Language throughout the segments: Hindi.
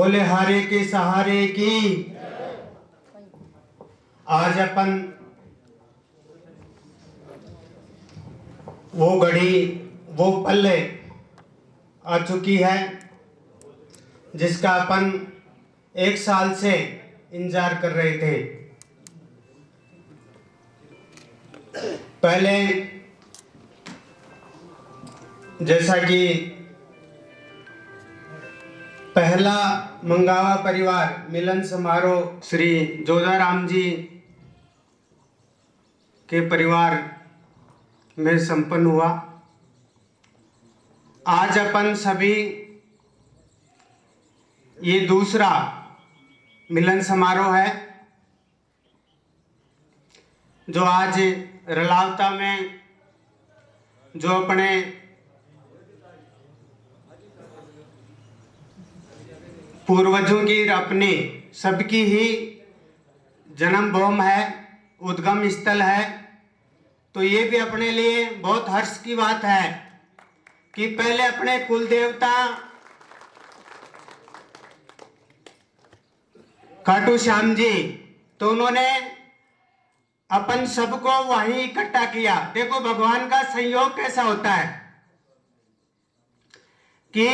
बोले हारे के सहारे की। आज अपन वो घड़ी वो पल आ चुकी है जिसका अपन 1 साल से इंतजार कर रहे थे। पहले जैसा कि पहला मंगावा परिवार मिलन समारोह श्री जोधाराम जी के परिवार में संपन्न हुआ। आज अपन सभी ये दूसरा मिलन समारोह है जो आज रलावता में जो अपने पूर्वजों की अपनी सबकी ही जन्मभूमि है, उद्गम स्थल है। तो ये भी अपने लिए बहुत हर्ष की बात है कि पहले अपने कुल देवता खाटू श्याम जी, तो उन्होंने अपन सबको वहीं इकट्ठा किया। देखो भगवान का संयोग कैसा होता है कि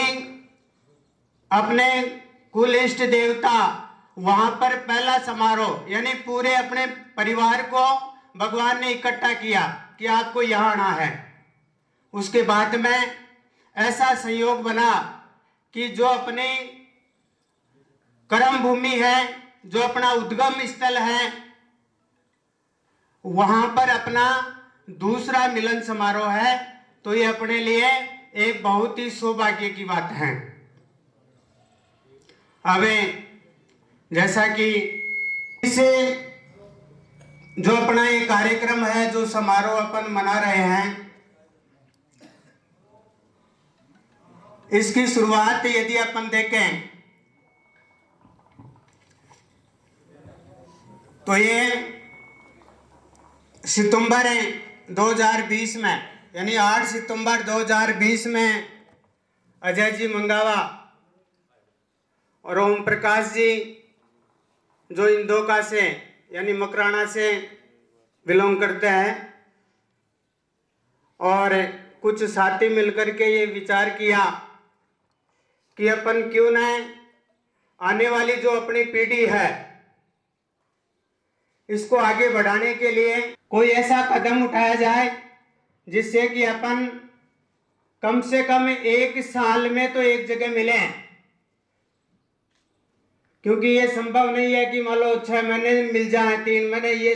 अपने कुल इष्ट देवता वहां पर पहला समारोह यानी पूरे अपने परिवार को भगवान ने इकट्ठा किया कि आपको यहाँ आना है। उसके बाद में ऐसा संयोग बना कि जो अपनी कर्म भूमि है, जो अपना उद्गम स्थल है, वहां पर अपना दूसरा मिलन समारोह है। तो ये अपने लिए एक बहुत ही सौभाग्य की बात है। अब जैसा कि इसे जो अपना ये कार्यक्रम है, जो समारोह अपन मना रहे हैं, इसकी शुरुआत यदि अपन देखें तो ये सितंबर 2020 में यानी 8 सितंबर 2020 में अजय जी मंगावा और ओम प्रकाश जी जो इंदौका से यानी मकराना से बिलोंग करते हैं और कुछ साथी मिलकर के ये विचार किया कि अपन क्यों न आने वाली जो अपनी पीढ़ी है इसको आगे बढ़ाने के लिए कोई ऐसा कदम उठाया जाए जिससे कि अपन कम से कम 1 साल में तो एक जगह मिलें। क्योंकि ये संभव नहीं है कि मान लो 6 महीने मिल जाए, 3 महीने, ये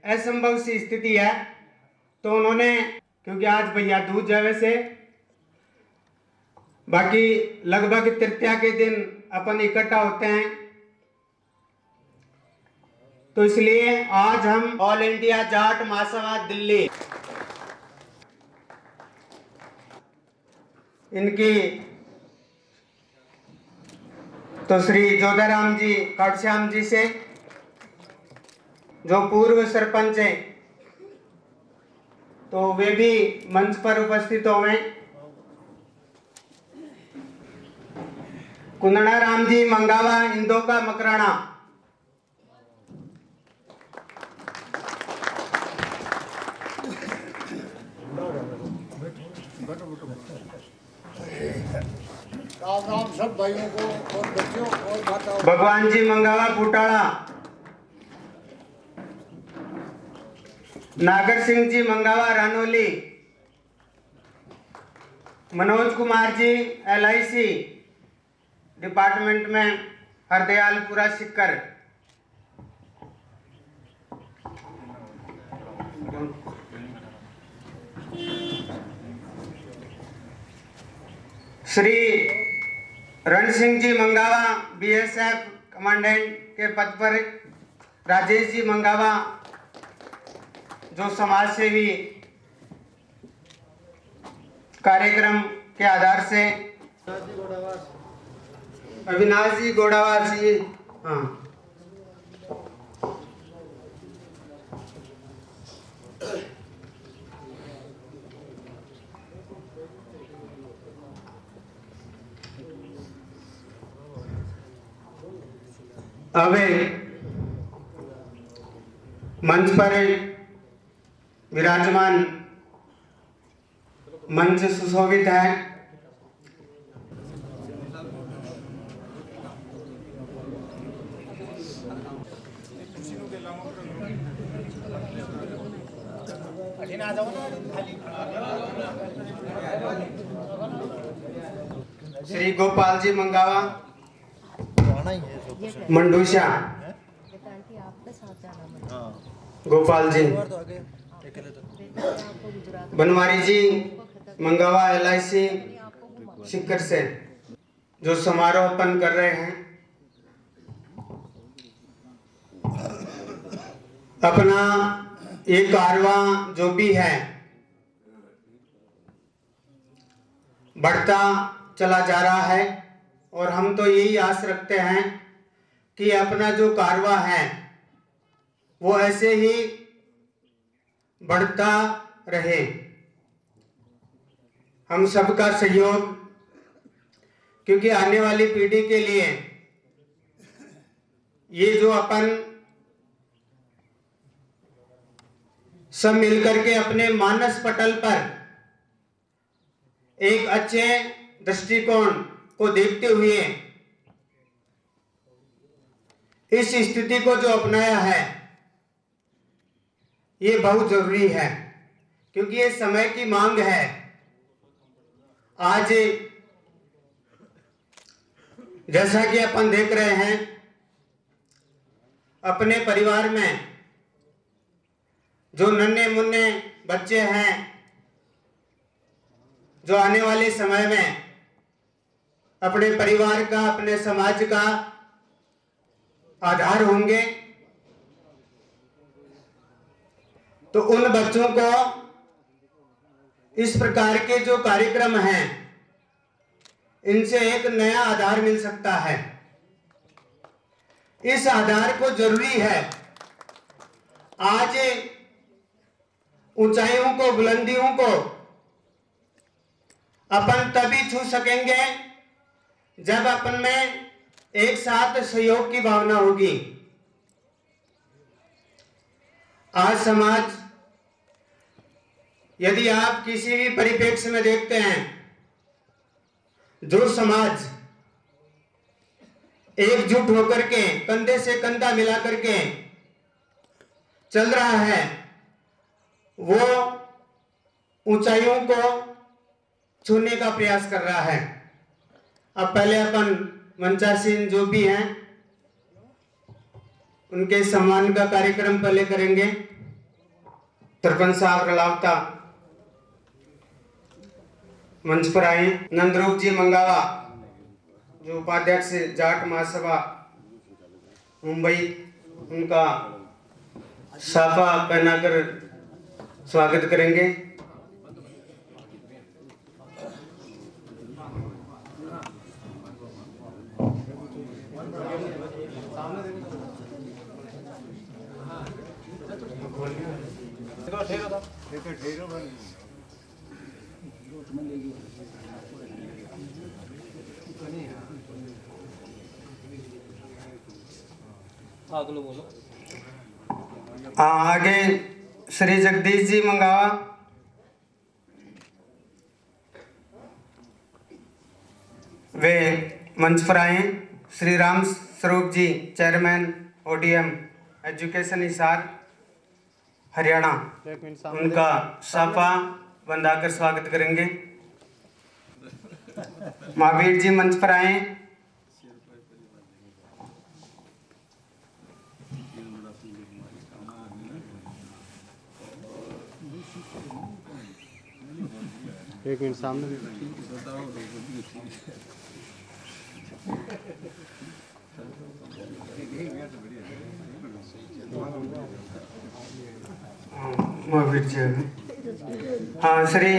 असंभव सी स्थिति है। तो उन्होंने, क्योंकि आज भैया दूज है, वैसे बाकी लगभग तृतीया के दिन अपन इकट्ठा होते हैं, तो इसलिए आज हम ऑल इंडिया जाट महासभा दिल्ली इनकी तो श्री जोधाराम जी खाटूश्याम जी से जो पूर्व सरपंच हैं तो वे भी मंच पर उपस्थित हुए। कुंदना राम जी मंगावा इंदौका मकराना, राम सब भाइयों को और बच्चों और माताओं, भगवान जी मंगावा फुटाड़ा, नागर सिंह जी मंगावा रानोली, मनोज कुमार जी LIC डिपार्टमेंट में हरदयालपुरा सिक्कर, श्री रण सिंह जी मंगावा BSF कमांडेंट के पद पर, राजेश जी मंगावा जो समाज सेवी कार्यक्रम के आधार से, अविनाश जी गोड़ावास जी, हाँ, अब मंच पर विराजमान मंच सुशोभित है। श्री गोपाल जी मंगावा मंडूशा, गोपाल जी बनवारी जी मंगावा LIC सिक्कर से जो समारोहपन कर रहे हैं। अपना ये कारवा जो भी है बढ़ता चला जा रहा है और हम तो यही आस रखते हैं कि अपना जो कारवा है वो ऐसे ही बढ़ता रहे। हम सबका सहयोग, क्योंकि आने वाली पीढ़ी के लिए ये जो अपन सब मिलकर के अपने मानस पटल पर एक अच्छे दृष्टिकोण को देखते हुए इस स्थिति को जो अपनाया है ये बहुत जरूरी है, क्योंकि ये समय की मांग है। आज जैसा कि अपन देख रहे हैं अपने परिवार में जो नन्हे मुन्ने बच्चे हैं, जो आने वाले समय में अपने परिवार का, अपने समाज का आधार होंगे, तो उन बच्चों को इस प्रकार के जो कार्यक्रम हैं इनसे एक नया आधार मिल सकता है। इस आधार को जरूरी है। आज ऊंचाइयों को, बुलंदियों को अपन तभी छू सकेंगे जब अपन में एक साथ सहयोग की भावना होगी। आज समाज, यदि आप किसी भी परिप्रेक्ष्य में देखते हैं, जो समाज एकजुट होकर के कंधे से कंधा मिला करके चल रहा है, वो ऊंचाइयों को छूने का प्रयास कर रहा है। अब पहले अपन मंचासीन जो भी हैं उनके सम्मान का कार्यक्रम पहले करेंगे। सरपंच साहब रलावता मंच पर आए। नंदरूप जी मंगावा जो उपाध्यक्ष जाट महासभा मुंबई, उनका साफा पहनाकर स्वागत करेंगे। आगे श्री जगदीश जी मंगावा, वे मंच पर आए। Shri Ram Swaroop ji chairman ODM education Hisar Haryana, उनका साफा बंधाकर स्वागत करेंगे। महावीर जी मंच पर आए। एक मिनट सामने महावीर जी, हाँ श्री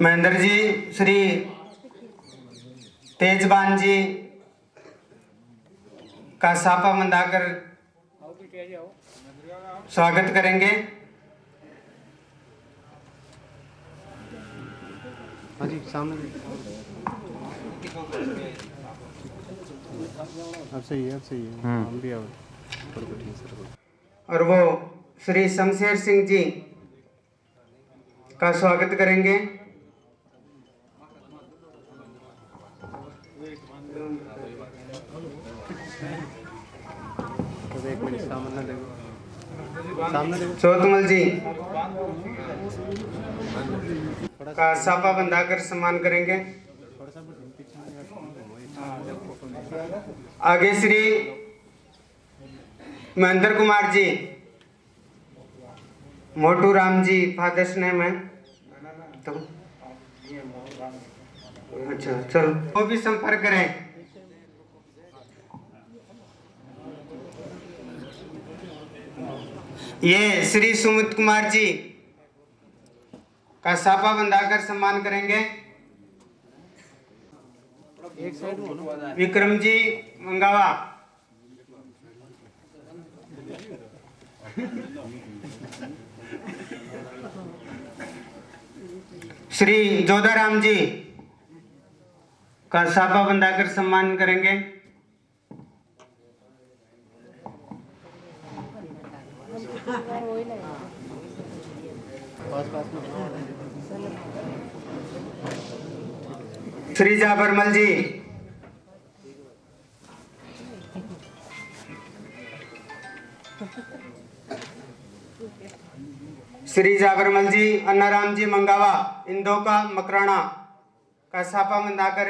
महेंद्र जी, श्री तेजबान जी का साफा बंधाकर स्वागत करेंगे। हाँ जी सामने देखो। अब सही है, अब सही है। हम भी अब ठीक सर। और वो श्री शमशेर सिंह जी का स्वागत करेंगे। तो एक मिनट सामने देखो, सामने देखो। चौतमल जी का साफा बंधाकर सम्मान करेंगे। आगे श्री महेंद्र कुमार जी, मोटू राम जी फादर्स नेम है तो अच्छा चलो वो भी संपर्क करें। ये श्री सुमित कुमार जी का साफा बंधाकर सम्मान करेंगे। एक साइड में हो ना। विक्रम जी मंगावा, श्री जोधाराम जी का साफा बंधाकर सम्मान करेंगे। पास पास में। श्री जाबरमल जी, श्री जाबरमल जी, अन्नाराम जी मंगावा, इंदो का मकराना का साफा बंधाकर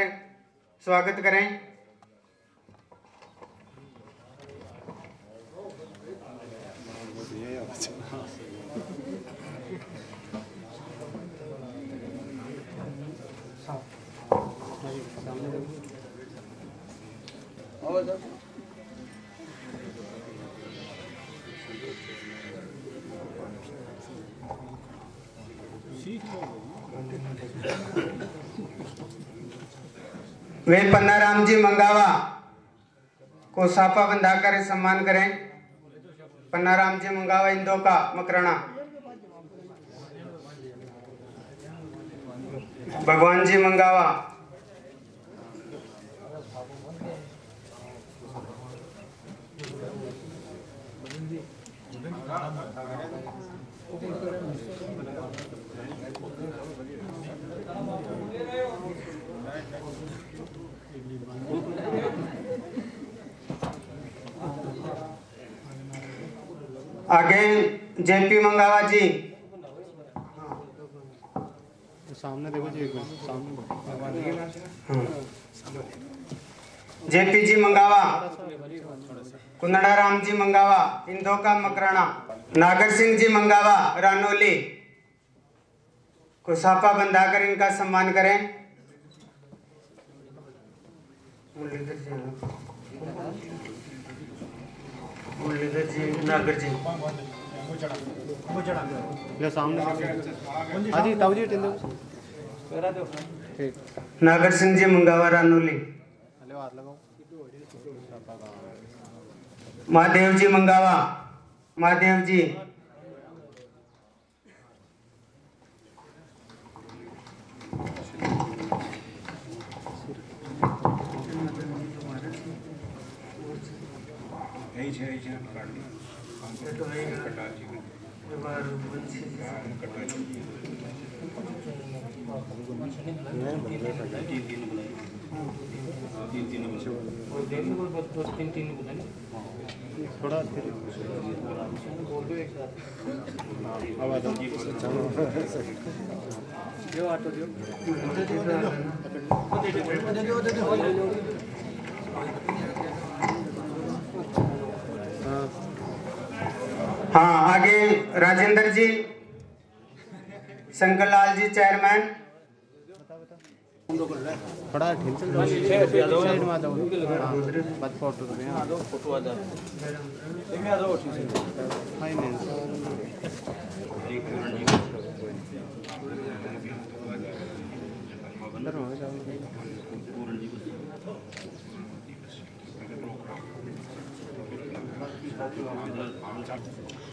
स्वागत करें। वे पन्नाराम जी मंगावा को साफा बंधाकर सम्मान करें। पन्नाराम जी मंगावा, इंदो का मकराना। भगवान जी मंगावा, आगे जेपी मंगावा जी, सामने देखो जी, एक मिनट सामने। जेपी जी मंगावा, कुंदड़ा राम जी मंगावा, इंदो का मकराना। नागर सिंह जी मंगावा, रानोली को साफा बंधाकर इनका सम्मान करें। मुरलीधर जी, नागर जी, ले सामने। हाँ जी ताऊ जी टिंदो। ठीक। नागर सिंह जी मंगावा, रानोली। हेलो हाथ लगाओ। महादेव जी मंगावा, महादेव जी, थोड़ा बोल दो एक साथ। अब आ जाओ। यो ऑटो दियो। हाँ आगे राजेंद्र जी, शंकर लाल जी चेयरमैन। थोड़ा ठीक से साइड में आ जाओ। बस फोटो में आ जाओ, फोटो आ जाओ। इसमें आ जाओ ठीक से। हाय मैन अंदर हो जाओ।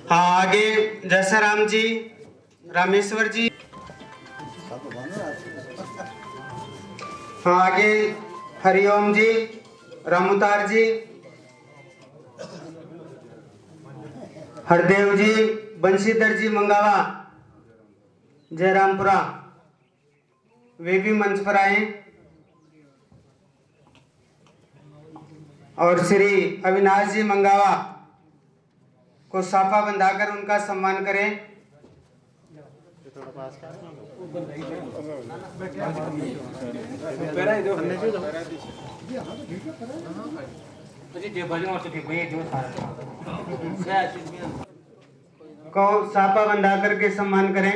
हाँ आगे जैसा राम जी, रामेश्वर जी, हाँ आगे हरिओम जी, रामुतार जी, हरदेव जी, बंशीधर जी मंगावा, जयरामपुरा, वे भी मंच पर आए। और श्री अविनाश जी मंगावा को साफा बंधाकर उनका सम्मान करें। को साफा बंधाकर के सम्मान करें।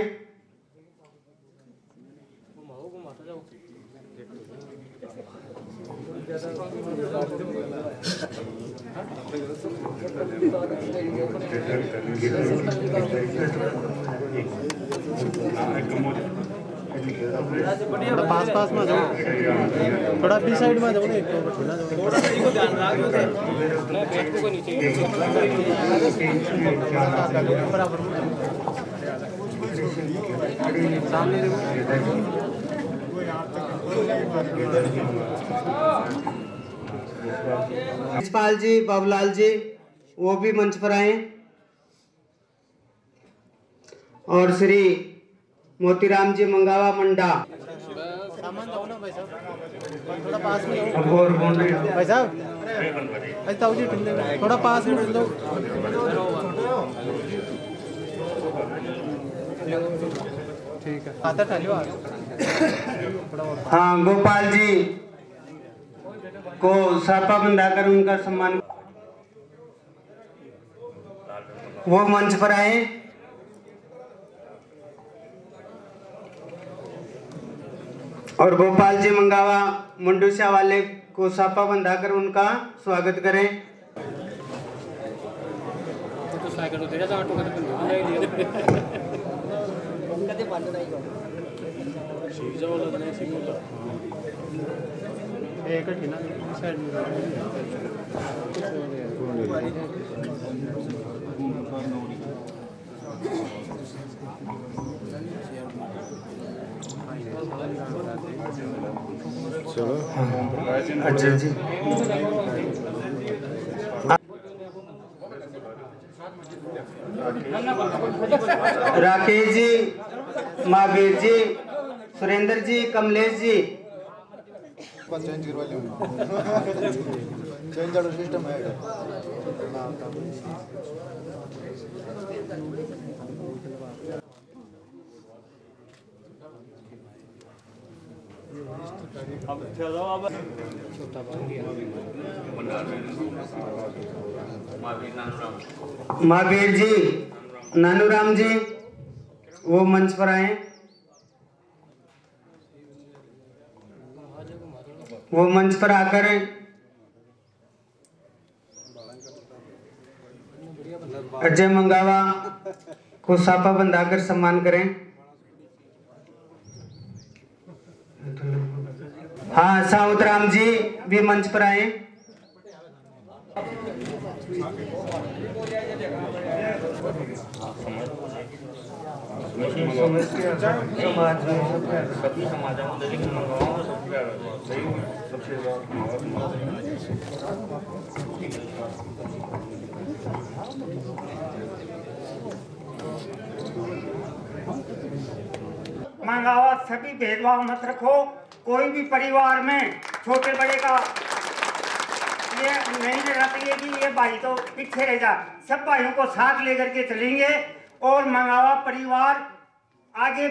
पास पास में जाओ, थोड़ा बी साइड में जाओ ना, एक थोड़ा को ध्यान रखो मैं बैठ को नीचे बराबर सामने यशपाल जी, बाबूलाल जी, वो भी मंच पर आए। और श्री मोतीराम जी मंगावा मंडा। सामान दो ना भाई साहब, थोड़ा पास में जाओ भाई साहब, ताऊ जी थोड़ा पास में लो। ठीक है, आता ठहरियो। हाँ गोपाल जी को साफा बंधाकर उनका सम्मान, वो मंच पर आए। और गोपाल जी मंगावा मुंडूसिया वाले को साफा बंधाकर उनका स्वागत करें। एक ना साइड में चलो अच्छा जी। राकेश जी, महावीर जी, सुरेंद्र जी, कमलेश जी, चेंज करवा लो, चेंज वाला सिस्टम है। महावीर जी, नानूराम जी, वो मंच पर आए। वो मंच पर आकर अजय मंगावा को साफा बंधाकर सम्मान करें। हाँ साउतराम जी भी मंच पर आए। मंगावा सभी भेदभाव मत रखो। कोई भी परिवार में छोटे बड़े का ये नहीं रहना चाहिए कि ये भाई तो पीछे रह जा। सब भाइयों को साथ लेकर के चलेंगे और मंगावा परिवार आगे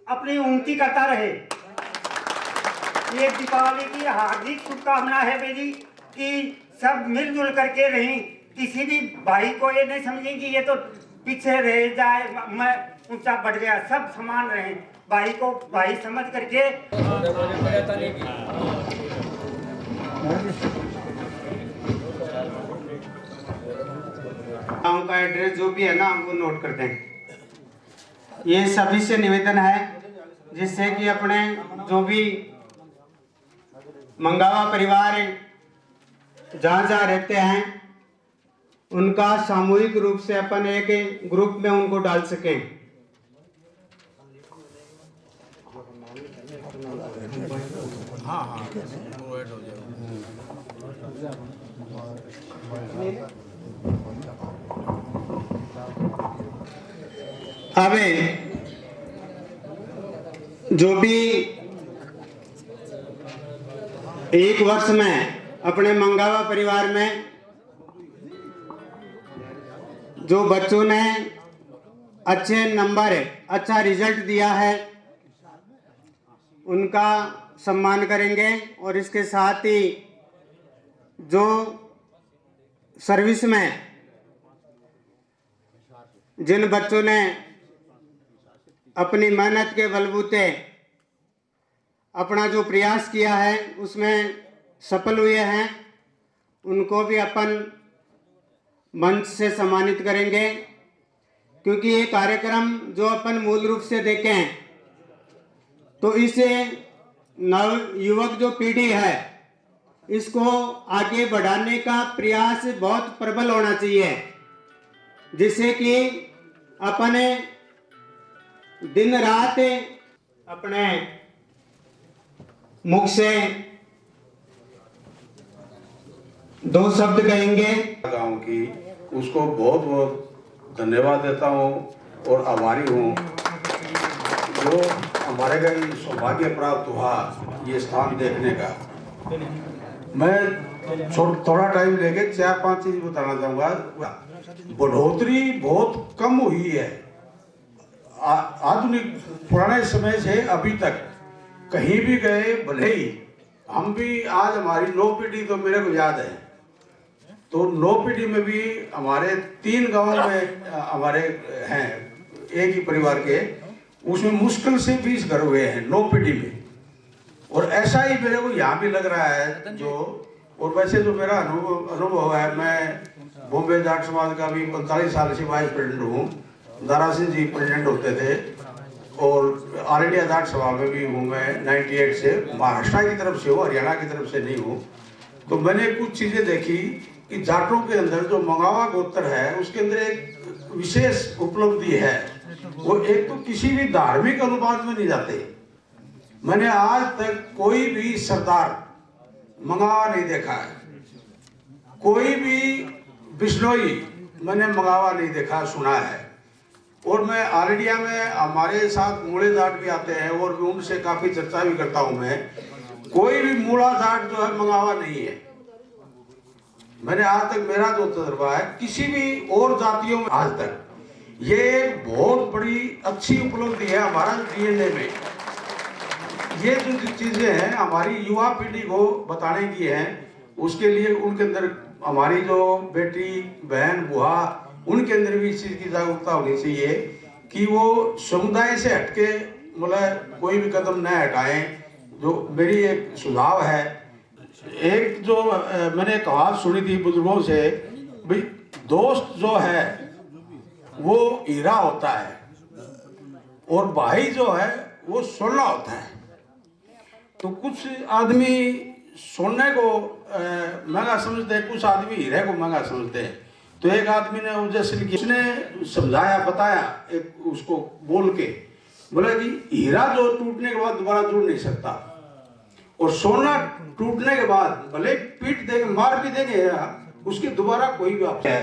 अपनी उन्नति करता रहे। ये दीपावली की हार्दिक शुभकामना है मेरी कि सब मिलजुल करके रहें। किसी भी भाई को ये नहीं समझें कि ये तो पीछे रह जाए, मैं ऊंचा बढ़ गया। सब समान रहें, भाई को भाई समझ करके। गाँव का एड्रेस जो भी है ना वो नोट कर दें। ये सभी से निवेदन है जिससे कि अपने जो भी मंगावा परिवार जहाँ जहाँ रहते हैं उनका सामूहिक रूप से अपन एक ग्रुप में उनको डाल सकें। हाँ हाँ वो ऐड हो जाएगा। अबे जो भी एक वर्ष में अपने मंगावा परिवार में जो बच्चों ने अच्छे नंबर अच्छा रिजल्ट दिया है उनका सम्मान करेंगे और इसके साथ ही जो सर्विस में जिन बच्चों ने अपनी मेहनत के बलबूते अपना जो प्रयास किया है उसमें सफल हुए हैं उनको भी अपन मंच से सम्मानित करेंगे, क्योंकि ये कार्यक्रम जो अपन मूल रूप से देखें तो इसे नव युवक जो पीढ़ी है इसको आगे बढ़ाने का प्रयास बहुत प्रबल होना चाहिए, जिससे कि अपने दिन रात अपने मुख से दो शब्द कहेंगे। गांव की उसको बहुत बहुत धन्यवाद देता हूँ और आभारी हूँ जो हमारे का ये सौभाग्य प्राप्त हुआ ये स्थान देखने का। मैं थोड़ा टाइम लेके 4-5 चीज बताना चाहूँगा। बढ़ोतरी बहुत कम हुई है आधुनिक पुराने समय से अभी तक। कहीं भी गए भले ही हम भी आज हमारी 9 पीढ़ी तो मेरे को याद है, तो 9 पीढ़ी में भी हमारे 3 गांव में हमारे हैं एक ही परिवार के, उसमें मुश्किल से 20 घर हुए हैं 9 पीढ़ी में। और ऐसा ही मेरे को यहाँ भी लग रहा है जो। और वैसे जो मेरा अनुभव है, मैं बॉम्बे जाट समाज का भी 45 साल से वाइस प्रेसिडेंट हूँ। दारा सिंह जी प्रेसिडेंट होते थे और ऑल इंडिया जाट सभा में भी हूँ मैं 98 से। महाराष्ट्र की तरफ से हूँ, हरियाणा की तरफ से नहीं हूँ। तो मैंने कुछ चीज़ें देखी कि जाटों के अंदर जो मंगावा गोत्र है उसके अंदर एक विशेष उपलब्धि है। वो एक तो किसी भी धार्मिक अनुपात में नहीं जाते। मैंने आज तक कोई भी सरदार मंगावा नहीं देखा है, कोई भी बिश्नोई मैंने मंगावा नहीं देखा सुना है। और मैं ऑल इंडिया में हमारे साथ मूले जाट भी आते हैं और उनसे काफी चर्चा भी करता हूं मैं। कोई भी मूला जाट जो है मंगावा नहीं है। मैंने आज तक मेरा जो तजुर्बा है किसी भी और जातियों में आज तक ये एक बहुत बड़ी अच्छी उपलब्धि है हमारा डीएनए में। ये जो चीजें हैं हमारी युवा पीढ़ी को बताने की है, उसके लिए उनके अंदर हमारी जो बेटी बहन बुआ उनके अंदर भी इस चीज की जागरूकता होनी चाहिए कि वो समुदाय से हटके मतलब कोई भी कदम न हटाएं। जो मेरी एक सुझाव है, एक जो मैंने कहावत सुनी थी बुजुर्गों से, भाई दोस्त जो है वो हीरा होता है और भाई जो है वो सोना होता है। तो कुछ आदमी सोने को महंगा समझते हैं, कुछ आदमी हीरे को महंगा समझते हैं। तो एक आदमी ने उसने समझाया बताया एक उसको बोल के बोला कि हीरा जो टूटने के बाद दोबारा जुड़ नहीं सकता और सोना टूटने के बाद भले पीट देंगे मार भी देंगे उसकी दोबारा कोई भी वापस है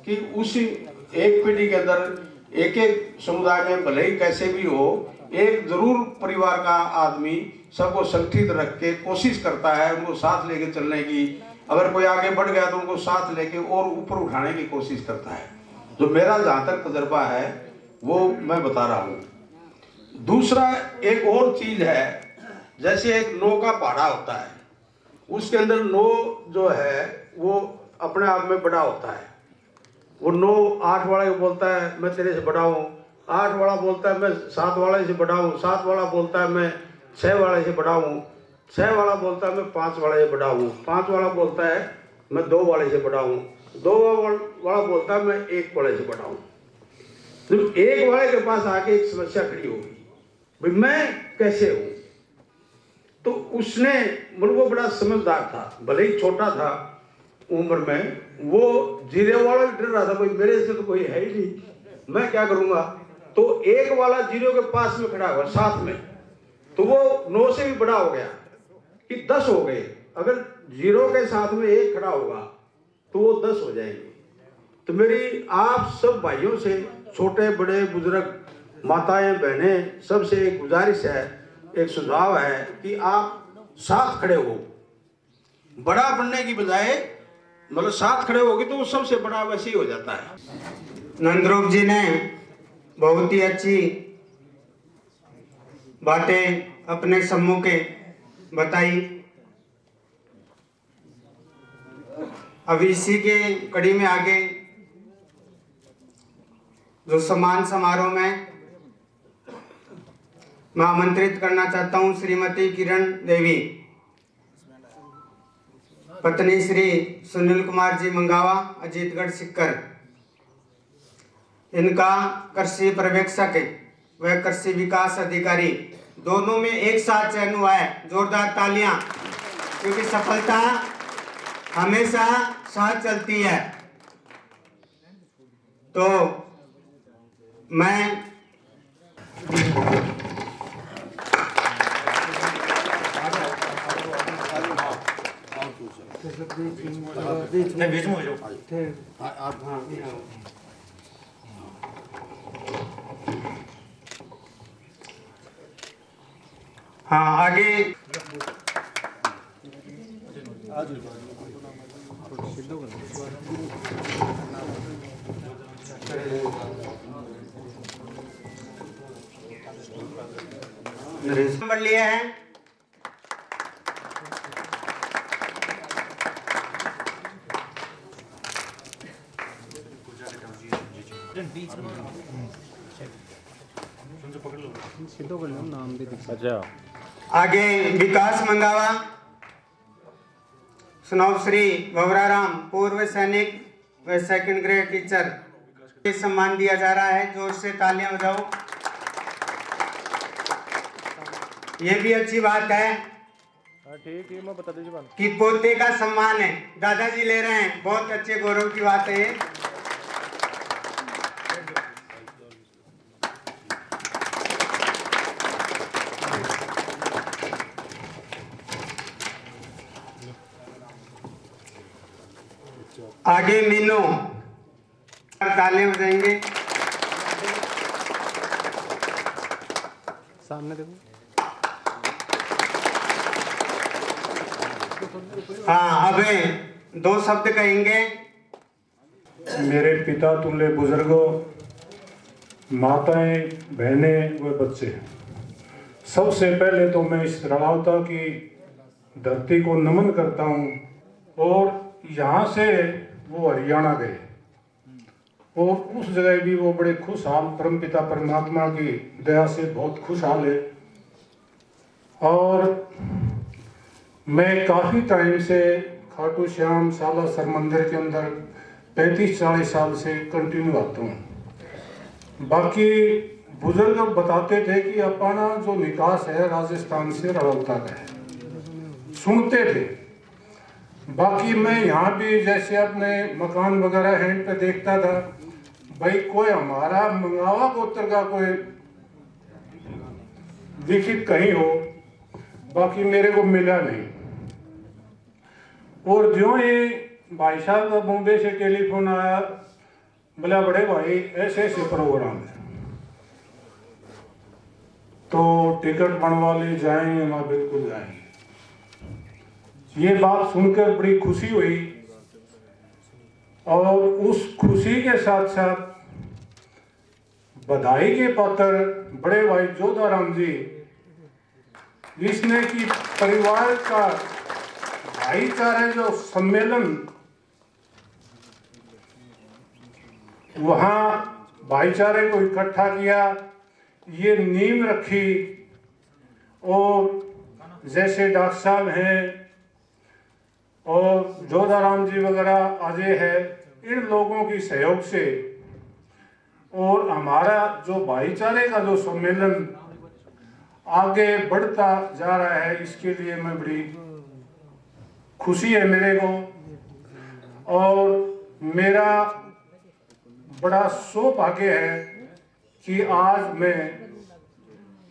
कि उस एक पीढ़ी के अंदर एक एक समुदाय में भले ही कैसे भी हो एक जरूर परिवार का आदमी सबको संगठित रख के कोशिश करता है उनको साथ लेके चलने की। अगर कोई आगे बढ़ गया तो उनको साथ लेके और ऊपर उठाने की कोशिश करता है। जो मेरा जहाँ तक तजर्बा है वो मैं बता रहा हूँ। दूसरा एक और चीज है, जैसे एक नो का पहाड़ा होता है, उसके अंदर नो जो है वो अपने आप में बड़ा होता है। वो नो 8 वाले को बोलता है मैं तेरे से बड़ा हूँ, 8 वाला बोलता है मैं 7 वाले से बड़ा हूँ, 7 वाला बोलता है मैं 6 वाले से बड़ा हूँ, 6 वाला बोलता है मैं 5 वाले से बड़ा हूँ, 5 वाला बोलता है मैं 2 वाले से बड़ा हूँ, 2 वाला बोलता है मैं 1 वाले से बड़ा हूँ। तो 1 वाले के पास आके एक समस्या खड़ी होगी, भाई मैं कैसे हूँ। तो उसने मतलब वो बड़ा समझदार था, भले ही छोटा था उम्र में, वो 0 वाला भी डर रहा था भाई मेरे से तो कोई है ही नहीं, मैं क्या करूँगा। तो 1 वाला 0 के पास में खड़ा हुआ साथ में, तो वो 9 से भी बड़ा हो गया। कि 10 हो गए, अगर 0 के साथ में 1 खड़ा होगा तो वो 10 हो जाएंगे। तो मेरी आप सब भाइयों से, छोटे बड़े बुजुर्ग, माताएं बहनें, सबसे एक गुजारिश है, एक सुझाव है कि आप साथ खड़े हो। बड़ा बनने की बजाय मतलब साथ खड़े होगी तो वो सबसे बड़ा वैसे ही हो जाता है। नंदरूप जी ने बहुत ही अच्छी बातें अपने सम्मुखे बताई। अब इसी के कड़ी में आगे जो सम्मान समारोह में मैं आमंत्रित करना चाहता हूं श्रीमती किरण देवी, पत्नी श्री सुनील कुमार जी मंगावा, अजीतगढ़ सिक्कर। इनका कृषि पर्यवेक्षक व कृषि विकास अधिकारी दोनों में एक साथ चयन हुआ है। जोरदार तालियां, क्योंकि सफलता हमेशा साथ चलती है। तो मैं हाँ आगे नंबर लिया है। आगे विकास मंगावा, सुनाव श्री भवराराम, पूर्व सैनिक व सेकंड ग्रेड टीचर, ये सम्मान दिया जा रहा है। जोर से तालियां बजाओ। ये भी अच्छी बात है कि पोते का सम्मान है, दादाजी ले रहे हैं, बहुत अच्छे गौरव की बात है ये। आगे मीनू, तालियां बजाएंगे। सामने देखो। हाँ, अब 2 शब्द कहेंगे। मेरे पिता तुल्य बुजुर्गों, माताएं, बहनें व बच्चे, सबसे पहले तो मैं इस रड़ावता की धरती को नमन करता हूँ। और यहाँ से वो हरियाणा गए और उस जगह भी वो बड़े खुशहाल, परमपिता परमात्मा की दया से बहुत खुशहाल है। और मैं काफ़ी टाइम से खाटू श्याम सालासर मंदिर के अंदर 35-40 साल से कंटिन्यू आता हूँ। बाकी बुजुर्ग बताते थे कि अपना जो निकास है राजस्थान से रड़ौता का है, सुनते थे। बाकी मैं यहाँ भी जैसे अपने मकान वगैरह हैंड पे देखता था, भाई कोई हमारा मंगावा गोत्र का कोई लिखित कहीं हो, बाकी मेरे को मिला नहीं। और जो ही भाई साहब का बॉम्बे से टेलीफोन आया, बोला बड़े भाई ऐसे ऐसे प्रोग्राम है तो टिकट बनवा ले, जाएंगे? मैं बिल्कुल जाएंगे। ये बात सुनकर बड़ी खुशी हुई। और उस खुशी के साथ साथ बधाई के पात्र बड़े भाई जोधाराम जी, जिसने कि परिवार का भाईचारे जो सम्मेलन वहाँ भाईचारे को इकट्ठा किया, ये नींव रखी। और जैसे डॉक्टर साहब हैं और जोधाराम जी वगैरह अजय है, इन लोगों की सहयोग से और हमारा जो भाईचारे का जो सम्मेलन आगे बढ़ता जा रहा है, इसके लिए मैं बड़ी खुशी है मेरे को। और मेरा बड़ा सौभाग्य है कि आज मैं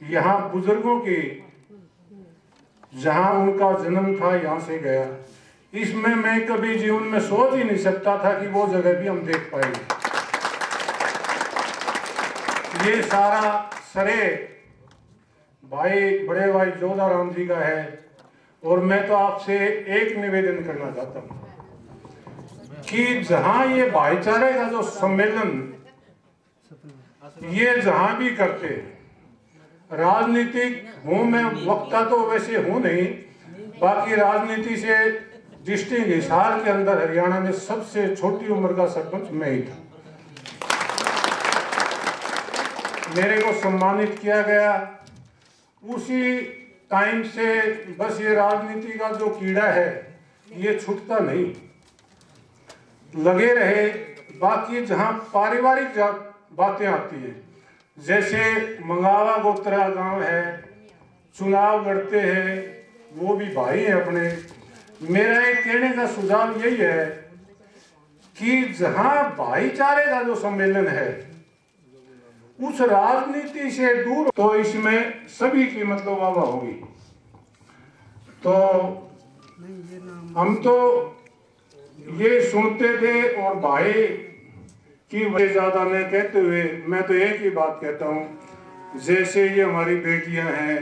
यहाँ बुजुर्गों की जहाँ उनका जन्म था यहाँ से गया। इसमें मैं कभी जीवन में सोच ही नहीं सकता था कि वो जगह भी हम देख पाएंगे। ये सारा श्रेय बड़े भाई जोधाराम जी का है। और मैं तो आपसे एक निवेदन करना चाहता हूँ कि जहाँ ये भाईचारे का जो सम्मेलन ये जहाँ भी करते, राजनीतिक हूँ मैं, वक्ता तो वैसे हूँ नहीं, बाकी राजनीति से डिस्ट्रिक्ट हिसार के अंदर हरियाणा में सबसे छोटी उम्र का सरपंच मैं ही था। मेरे को सम्मानित किया गया। उसी टाइम से बस ये राजनीति का जो कीड़ा है ये छूटता नहीं, लगे रहे। बाकी जहाँ पारिवारिक बातें आती है, जैसे मंगावा गोत्रा गांव है, चुनाव लड़ते हैं, वो भी भाई हैं अपने। मेरा एक कहने का सुझाव यही है कि जहां भाईचारे का जो सम्मेलन है उस राजनीति से दूर, तो इसमें सभी की मतलब वाह होगी। तो हम तो ये सुनते थे और भाई की वजह ज्यादा नहीं कहते हुए मैं तो एक ही बात कहता हूँ, जैसे ये हमारी बेटियां हैं,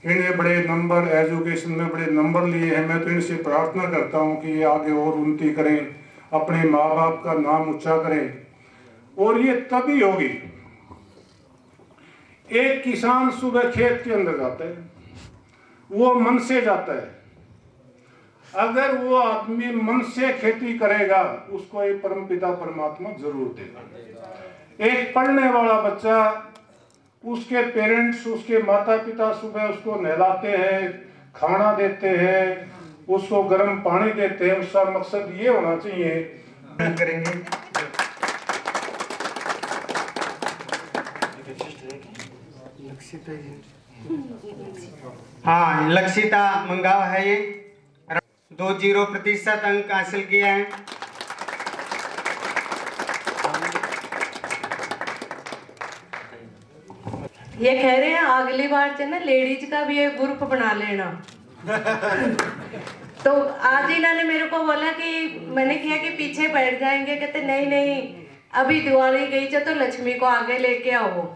इन्हें बड़े नंबर एजुकेशन में बड़े नंबर लिए हैं, मैं तो इनसे प्रार्थना करता हूँ कि ये आगे और उन्नति करें, अपने माँ बाप का नाम ऊंचा करें। और ये तभी होगी, एक किसान सुबह खेत के अंदर जाता है, वो मन से जाता है। अगर वो आदमी मन से खेती करेगा उसको एक परमपिता परमात्मा जरूर देगा। एक पढ़ने वाला बच्चा, उसके पेरेंट्स, उसके माता पिता सुबह उसको नहलाते हैं, खाना देते हैं, उसको गर्म पानी देते हैं, उसका मकसद ये होना चाहिए। करेंगे हाँ, लक्षिता मंगावा है ये, 20% अंक हासिल किया है। ये कह रहे हैं अगली बार से ना लेडीज का भी एक ग्रुप बना लेना। तो आज इन्होंने मेरे को बोला कि मैंने किया कि पीछे बैठ जाएंगे, कहते नहीं नहीं अभी दिवाली गई है तो लक्ष्मी को आगे लेके आओ।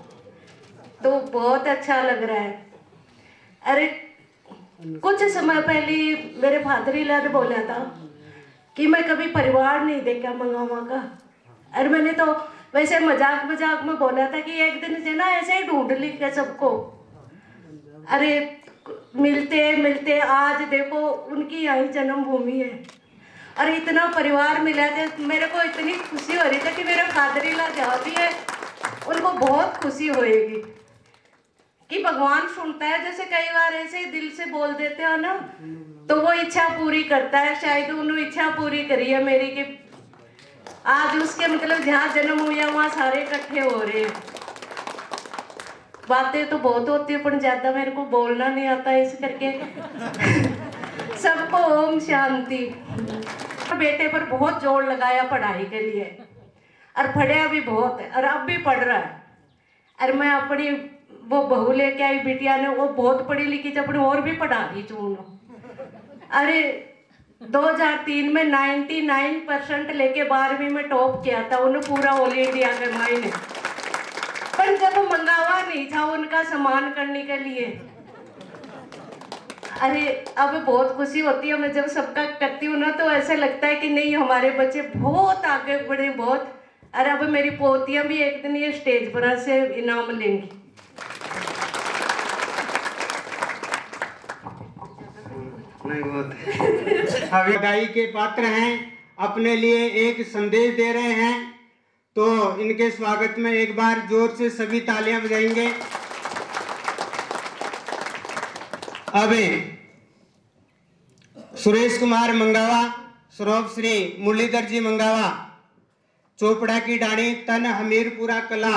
तो बहुत अच्छा लग रहा है। अरे कुछ समय पहले मेरे फादर-इन-लॉ ने बोला था कि मैं कभी परिवार नहीं देखा मंगावा का। अरे मैंने तो वैसे मजाक मजाक में बोला था कि एक दिन से ना ऐसे ही ढूंढ ली के सबको। अरे मिलते मिलते आज देखो उनकी यही जन्मभूमि है और इतना परिवार मिला था। मेरे को इतनी खुशी हो रही थी कि मेरे फादर-इन-लॉ जहाँ भी है उनको बहुत खुशी होएगी कि भगवान सुनता है। जैसे कई बार ऐसे ही दिल से बोल देते हो ना तो वो इच्छा पूरी करता है। शायद उन्होंने इच्छा पूरी करी है मेरी कि आज उसके मतलब जहाँ जन्म हुआ वहाँ सारे इकट्ठे हो रहे हैं। बातें तो बहुत होती है पर ज्यादा मेरे को बोलना नहीं आता, इस करके सबको ओम शांति। बेटे पर बहुत जोर लगाया पढ़ाई के लिए और पढ़ा भी बहुत है और अब भी पढ़ रहा है। और मैं अपनी वो बहू लेके आई बिटिया ने, वो बहुत पढ़ी लिखी थी, अपनी और भी पढ़ा दी चूनो। अरे 2003 में 99% लेके 12वीं में टॉप किया था उन्हें पूरा ऑल इंडिया के मायने। पर जब मंगावा नहीं था उनका सम्मान करने के लिए, अरे अब बहुत खुशी होती है। मैं जब सबका करती हूँ ना तो ऐसा लगता है कि नहीं हमारे बच्चे बहुत आगे बढ़े बहुत। अरे अब मेरी पोतियां भी एक दिन ये स्टेज पर से इनाम लेंगी। अभी बधाई के पात्र हैं, अपने लिए एक संदेश दे रहे हैं, तो इनके स्वागत में एक बार जोर से सभी तालियां बजाएंगे। अभी सुरेश कुमार मंगावा, स्वरूप श्री मुरलीधर जी मंगावा, चोपड़ा की डाणी, तन हमीरपुरा कला,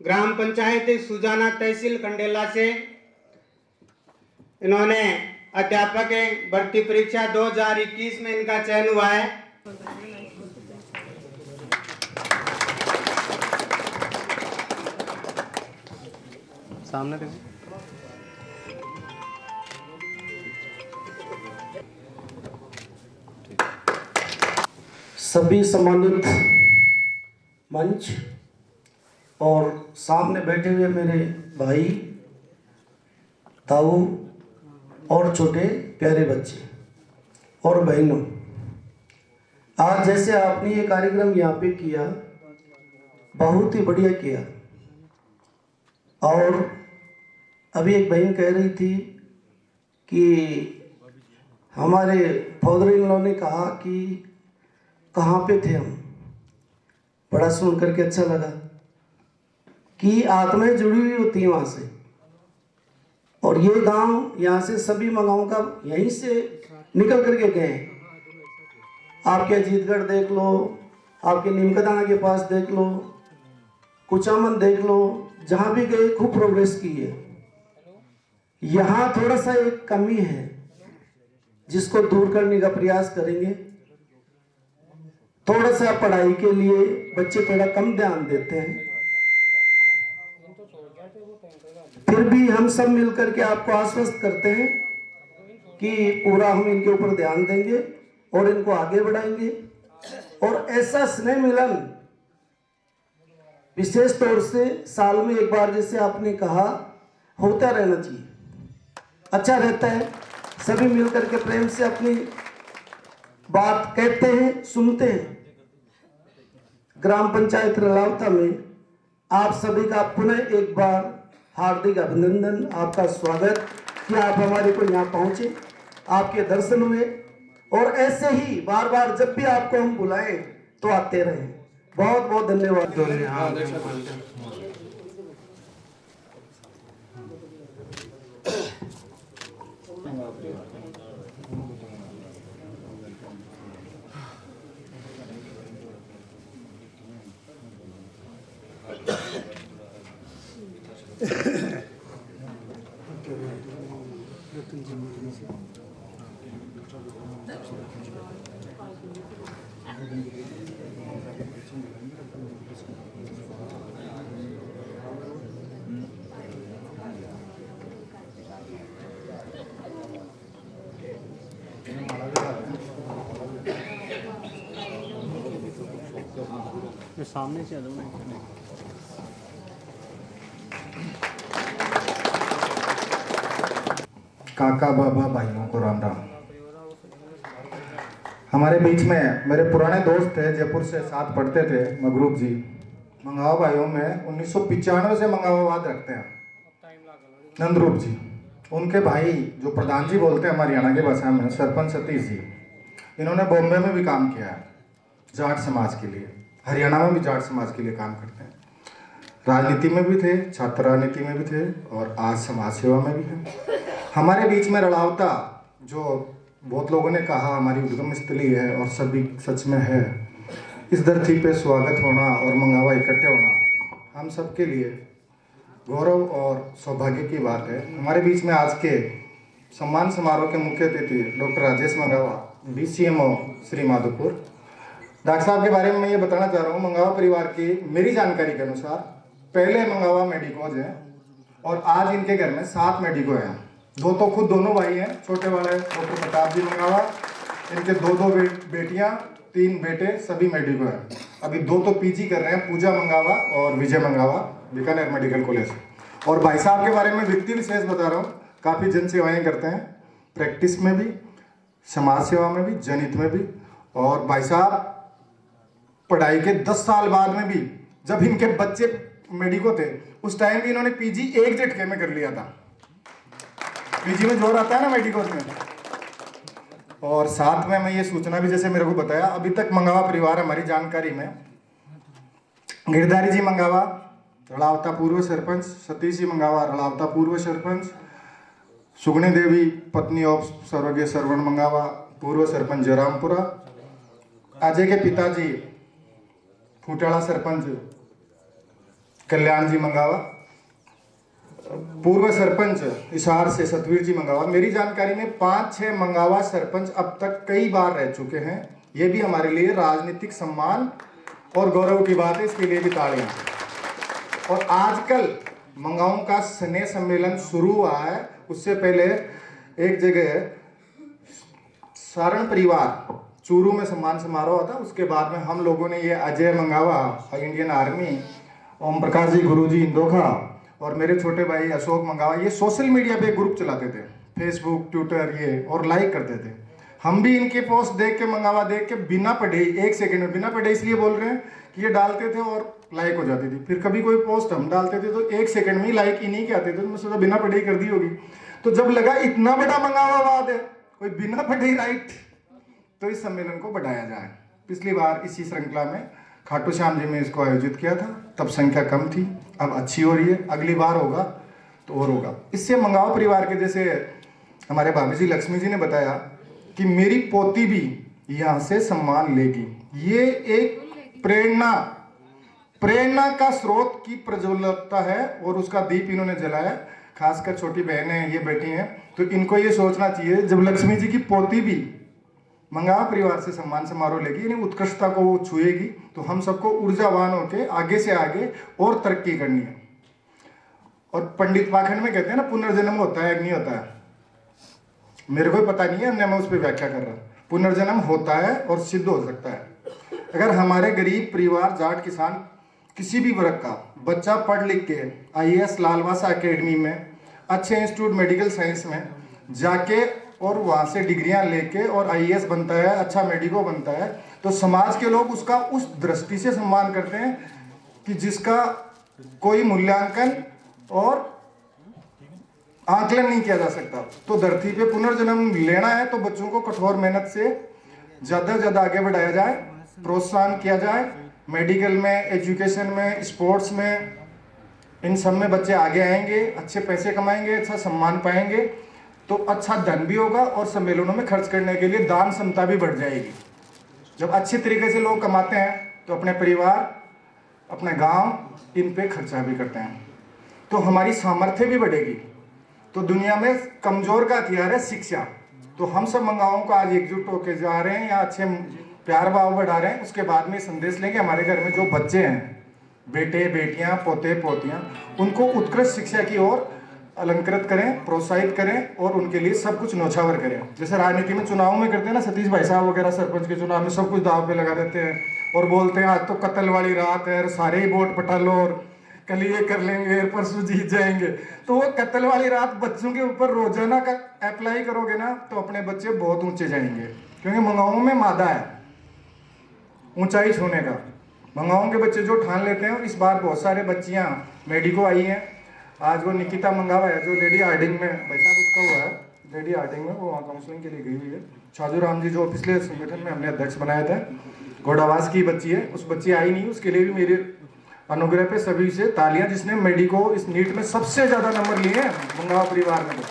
ग्राम पंचायत सुजाना, तहसील कंडेला से इन्होंने अध्यापक भर्ती परीक्षा 2021 में इनका चयन हुआ है। सामने देखो। सभी सम्मानित मंच और सामने बैठे हुए मेरे भाई, ताऊ और छोटे प्यारे बच्चे और बहनों, आज जैसे आपने ये कार्यक्रम यहाँ पे किया, बहुत ही बढ़िया किया। और अभी एक बहन कह रही थी कि हमारे फादर इन लॉ ने कहा कि कहाँ पे थे हम। बड़ा सुन करके अच्छा लगा कि आत्माएं जुड़ी हुई होती हैं वहाँ से। और ये गांव, यहाँ से सभी मंगाओं का यहीं से निकल करके गए हैं। आपके अजीतगढ़ देख लो, आपके नीमकदाना के पास देख लो, कुचामन देख लो, जहाँ भी गए खूब प्रोग्रेस की है। यहाँ थोड़ा सा एक कमी है जिसको दूर करने का प्रयास करेंगे। थोड़ा सा पढ़ाई के लिए बच्चे थोड़ा कम ध्यान देते हैं, फिर भी हम सब मिलकर के आपको आश्वस्त करते हैं कि पूरा हम इनके ऊपर ध्यान देंगे और इनको आगे बढ़ाएंगे। और ऐसा स्नेह मिलन विशेष तौर से साल में एक बार, जैसे आपने कहा, होता रहना चाहिए, अच्छा रहता है। सभी मिलकर के प्रेम से अपनी बात कहते हैं, सुनते हैं। ग्राम पंचायत रलावता में आप सभी का पुनः एक बार हार्दिक अभिनंदन, आपका स्वागत कि आप हमारे को यहाँ पहुँचे, आपके दर्शन हुए। और ऐसे ही बार बार जब भी आपको हम बुलाएं तो आते रहें। बहुत बहुत धन्यवाद। सामने से काका बाबा भाइयों को राम राम। हमारे बीच में मेरे पुराने दोस्त थे, जयपुर से साथ पढ़ते थे, मगरूप जी। मंगावा भाइयों में 1995 से मंगावाबाद रखते हैं, नंदरूप जी। उनके भाई जो प्रधान जी बोलते हैं हमारी हरियाणा के भाषा में, सरपंच सतीश जी, इन्होंने बॉम्बे में भी काम किया है जाट समाज के लिए। हरियाणा में भी जाट समाज के लिए काम करते हैं। राजनीति में भी थे, छात्र राजनीति में भी थे और आज समाज सेवा में भी हैं। हमारे बीच में रड़ावता, जो बहुत लोगों ने कहा हमारी उद्गम स्थली है और सभी सच में है, इस धरती पे स्वागत होना और मंगावा इकट्ठे होना हम सबके लिए गौरव और सौभाग्य की बात है। हमारे बीच में आज के सम्मान समारोह के मुख्य अतिथि doctor Rajesh Mangawa, DCMO Sri Madhopur. Doctor साहब के बारे में मैं ये बताना चाह रहा हूँ, मंगावा परिवार की मेरी जानकारी के अनुसार पहले मंगावा मेडिकोज हैं और आज इनके घर में 7 मेडिको हैं। दोनों भाई हैं। छोटे वाले डॉक्टर प्रताप जी मंगावा, इनके 2 बेटियां, 3 बेटे, सभी मेडिको हैं। अभी 2 तो PG कर रहे हैं, पूजा मंगावा और विजय मंगावा, बीकानेर मेडिकल कॉलेज। और भाई साहब के बारे में व्यक्ति विशेष बता रहा हूँ, काफ़ी जन सेवाएँ करते हैं, प्रैक्टिस में भी, समाज सेवा में भी, जनहित में भी। और भाई साहब पढ़ाई के 10 साल बाद में भी, जब इनके बच्चे मेडिको थे, उस टाइम भी इन्होंने PG 1 झटके में कर लिया था। PG में जोर आता है ना मेडिकोज में। और साथ में मैं ये सूचना भी जैसे मेरे को बताया, अभी तक मंगावा परिवार हमारी जानकारी में गिरधारी जी मंगावा रड़ावता पूर्व सरपंच, सतीश जी मंगावा रड़ावता पूर्व सरपंच, सुगनी देवी पत्नी ऑफ स्वर्गीय सरवण मंगावा पूर्व सरपंच जयरामपुरा, अजय के पिताजी फूटाड़ा सरपंच कल्याण जी मंगावा, पूर्व सरपंच हिसार से सतवीर जी मंगावा। मेरी जानकारी में 5-6 मंगावा सरपंच अब तक कई बार रह चुके हैं। ये भी हमारे लिए राजनीतिक सम्मान और गौरव की बात है, इसके लिए भी तालियां। और आजकल मंगाओं का स्नेह सम्मेलन शुरू हुआ है, उससे पहले एक जगह सारण परिवार चूरू में सम्मान समारोह था। उसके बाद में हम लोगों ने ये अजय मंगावा, इंडियन आर्मी, ओम प्रकाश जी, गुरु जी इंदोखा और मेरे छोटे भाई अशोक मंगावा, ये सोशल मीडिया पे ग्रुप चलाते थे, फेसबुक, ट्विटर ये, और लाइक करते थे। हम भी इनके पोस्ट देख के, मंगावा देख के, बिना पढ़े 1 सेकंड में, बिना पढ़े इसलिए बोल रहे हैं कि ये डालते थे और लाइक हो जाती थी। फिर कभी कोई पोस्ट हम डालते थे तो 1 सेकंड में ही लाइक इन्हीं के आते थे, तो मैं सोचा बिना पढ़े ही कर दी होगी। तो जब लगा इतना बड़ा मंगावावाद है, कोई बिना पढ़े ही राइट, तो इस सम्मेलन को बढ़ाया जाए। पिछली बार इसी श्रृंखला में खाटू श्याम जी में इसको आयोजित किया था, तब संख्या कम थी, अब अच्छी हो रही है। अगली बार होगा तो और होगा। इससे मंगावा परिवार के, जैसे हमारे भाभी जी लक्ष्मी जी ने बताया कि मेरी पोती भी यहाँ से सम्मान लेगी, ये एक प्रेरणा का स्रोत की प्रज्वलता है और उसका दीप इन्होंने जलाया। खासकर छोटी बहनें, ये बेटी हैं, तो इनको ये सोचना चाहिए जब लक्ष्मी जी की पोती भी मंगावा परिवार से सम्मान समारोह लेगी, यानी उत्कृष्टता को वो छुएगी, तो हम सबको ऊर्जावान होकर आगे से आगे और तरक्की करनी है। और पंडित पाखंड में कहते हैं ना, पुनर्जन्म होता है कि नहीं होता है, मेरे को पता नहीं है, मैं उस पर व्याख्या कर रहा हूँ। पुनर्जन्म होता है और सिद्ध हो सकता है। अगर हमारे गरीब परिवार, जाट किसान, किसी भी वर्ग का बच्चा पढ़ लिख के IAS लालवासा एकेडमी में, अच्छे इंस्टीट्यूट मेडिकल साइंस में जाके और वहाँ से डिग्रियाँ लेके और IAS बनता है, अच्छा मेडिको बनता है, तो समाज के लोग उसका उस दृष्टि से सम्मान करते हैं कि जिसका कोई मूल्यांकन और आकलन नहीं किया जा सकता। तो धरती पे पुनर्जन्म लेना है तो बच्चों को कठोर मेहनत से ज़्यादा से ज़्यादा आगे बढ़ाया जाए, प्रोत्साहन किया जाए। मेडिकल में, एजुकेशन में, स्पोर्ट्स में, इन सब में बच्चे आगे आएंगे, अच्छे पैसे कमाएंगे, अच्छा सम्मान पाएंगे, तो अच्छा धन भी होगा और सम्मेलनों में खर्च करने के लिए दान क्षमता भी बढ़ जाएगी। जब अच्छे तरीके से लोग कमाते हैं तो अपने परिवार, अपने गांव, इन पे खर्चा भी करते हैं, तो हमारी सामर्थ्य भी बढ़ेगी। तो दुनिया में कमजोर का हथियार है शिक्षा। तो हम सब मंगाओं को आज एकजुट होकर जा रहे हैं, या अच्छे प्यार भाव बढ़ा रहे हैं। उसके बाद में संदेश लेंगे हमारे घर में जो बच्चे हैं, बेटे बेटियां, पोते पोतियां, उनको उत्कृष्ट शिक्षा की ओर अलंकृत करें, प्रोत्साहित करें और उनके लिए सब कुछ न्यौछावर करें। जैसे राजनीति में चुनाव में करते हैं ना, सतीश भाई साहब वगैरह सरपंच के चुनाव में सब कुछ दाव पे लगा देते हैं और बोलते हैं आज तो कत्ल वाली रात है, सारे ही वोट पटा लो और कल ये कर लेंगे, परसों जीत जाएंगे। तो वो कत्ल वाली रात बच्चों के ऊपर रोजाना का अप्लाई करोगे ना, तो अपने बच्चे बहुत ऊंचे जाएंगे, क्योंकि मंगाओं में मादा है ऊंचाई छूने का। मंगाओं के बच्चे जो ठान लेते हैं, और इस बार बहुत सारे बच्चियां मेडिको आई हैं। आज वो निकिता मंगावा है जो लेडी हार्डिंग में, भाई साहब उसका हुआ है लेडी हार्डिंग में, वो वहाँ काउंसलिंग के लिए गई हुई है। छाजू राम जी जो पिछले संगठन में हमने अध्यक्ष बनाया था, घोड़ावास की बच्ची है, उस बच्ची आई नहीं, उसके लिए भी मेरे अनुग्रह पे सभी से तालियां, जिसने मेडिको इस नीट में सबसे ज्यादा नंबर लिए हैं मंगावा परिवार में।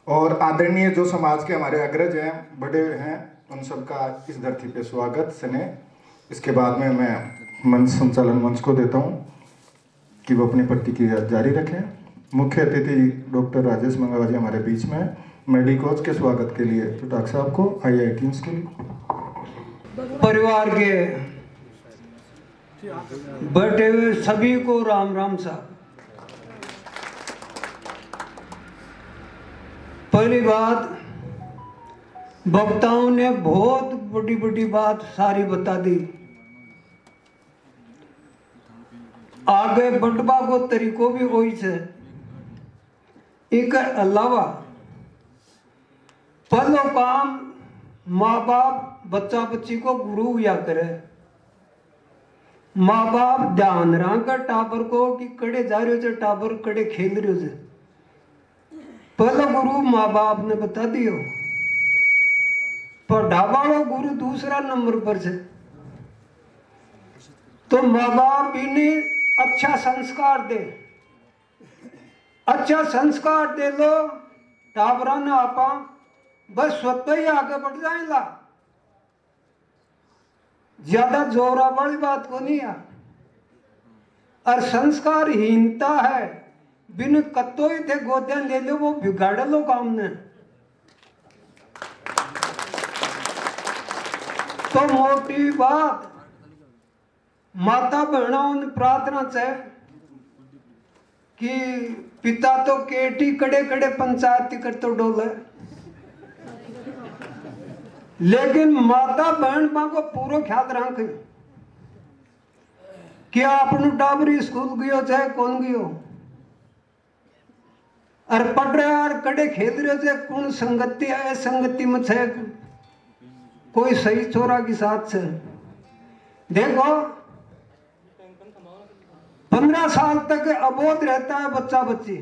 और आदरणीय जो समाज के हमारे अग्रज हैं, बड़े हैं, उन सबका इस धरती पे स्वागत स्नेह। इसके बाद में मैं मंच संचालन मंच को देता हूं कि वो अपनी प्रतिक्रिया जारी रखें। मुख्य अतिथि डॉक्टर राजेश मंगावा जी हमारे बीच में है, मेडिकोज के स्वागत के लिए तो डॉक्टर साहब को, IITs के लिए। परिवार के बैठे हुए सभी को राम राम साहब। पहली बात, वक्ताओं ने बहुत बड़ी बड़ी बात सारी बता दी। आगे बढ़वा को तरीको भी वही से। एक अलावा पहलो काम, माँ बाप बच्चा बच्ची को गुरु हुआ करे। माँ बाप ध्यान रखा टाबर को कि कड़े जा रहे हो, टाबर कड़े खेल रहे हो। पहला गुरु माँ बाप ने बता दियो, पर ढाबाड़ो गुरु दूसरा नंबर पर से। तो माँ बाप इन्हें अच्छा संस्कार दे, अच्छा संस्कार दे लो, टाबरा ने आपा बस स्वतः ही आगे बढ़ जाएगा। ज्यादा जोरा वाली बात को नहीं है। और संस्कारहीनता है, बिन कत्तो ही थे गोदियां ले लो, वो बिगाड़ लो काम ने। तो मोटी बात, माता बहनों ने प्रार्थना है कि पिता तो केटी कड़े कड़े पंचायती कर तो डोले, लेकिन माता बहन मां को पूरा ख्याल रखें कि आपनु टाबरी स्कूल गयो चाहे कौन गयो और पढ़ रहे और कड़े खेल रहे थे कौन संगति है संगति में छे कोई सही छोरा के साथ से देखो 15 साल तक अबोध रहता है बच्चा बच्ची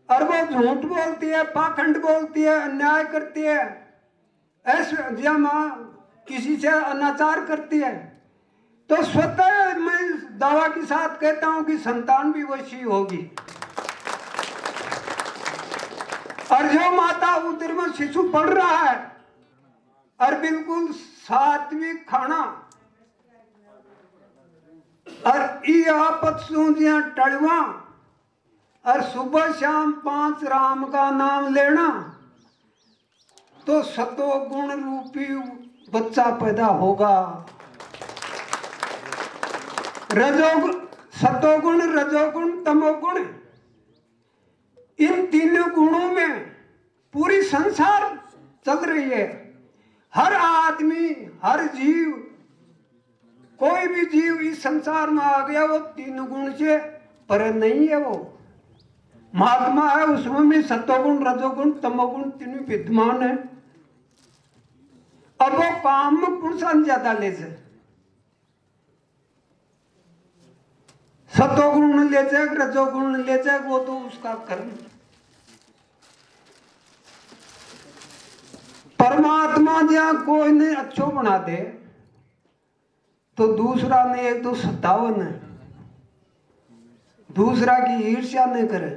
और वो झूठ बोलती है पाखंड बोलती है अन्याय करती है ऐसे जब माँ किसी से अनाचार करती है तो स्वतः मैं दावा के साथ कहता हूं कि संतान भी वैसी होगी। और जो माता उदर में शिशु पढ़ रहा है और बिल्कुल सात्विक खाना और ई आपत सूजियां टड़वा और सुबह शाम 5 राम का नाम लेना तो सतो गुण रूपी बच्चा पैदा होगा। रजोगुण सतोगुण रजोगुण तमोगुण इन तीनों गुणों में पूरी संसार चल रही है। हर आदमी हर जीव कोई भी जीव इस संसार में आ गया वो 3 गुण से परे नहीं है। वो महात्मा है उसमें भी सतोगुण रजोगुण तमोगुण तीनों विद्यमान है। अब वो काम में कौन ज्यादा ले जाए सतोगुण ले जाए रजोगुण ले जाए वो तो उसका कर्म। परमात्मा जहां कोई ने अच्छो बना दे तो दूसरा ने एक तो सतावन है दूसरा की ईर्ष्या नहीं करे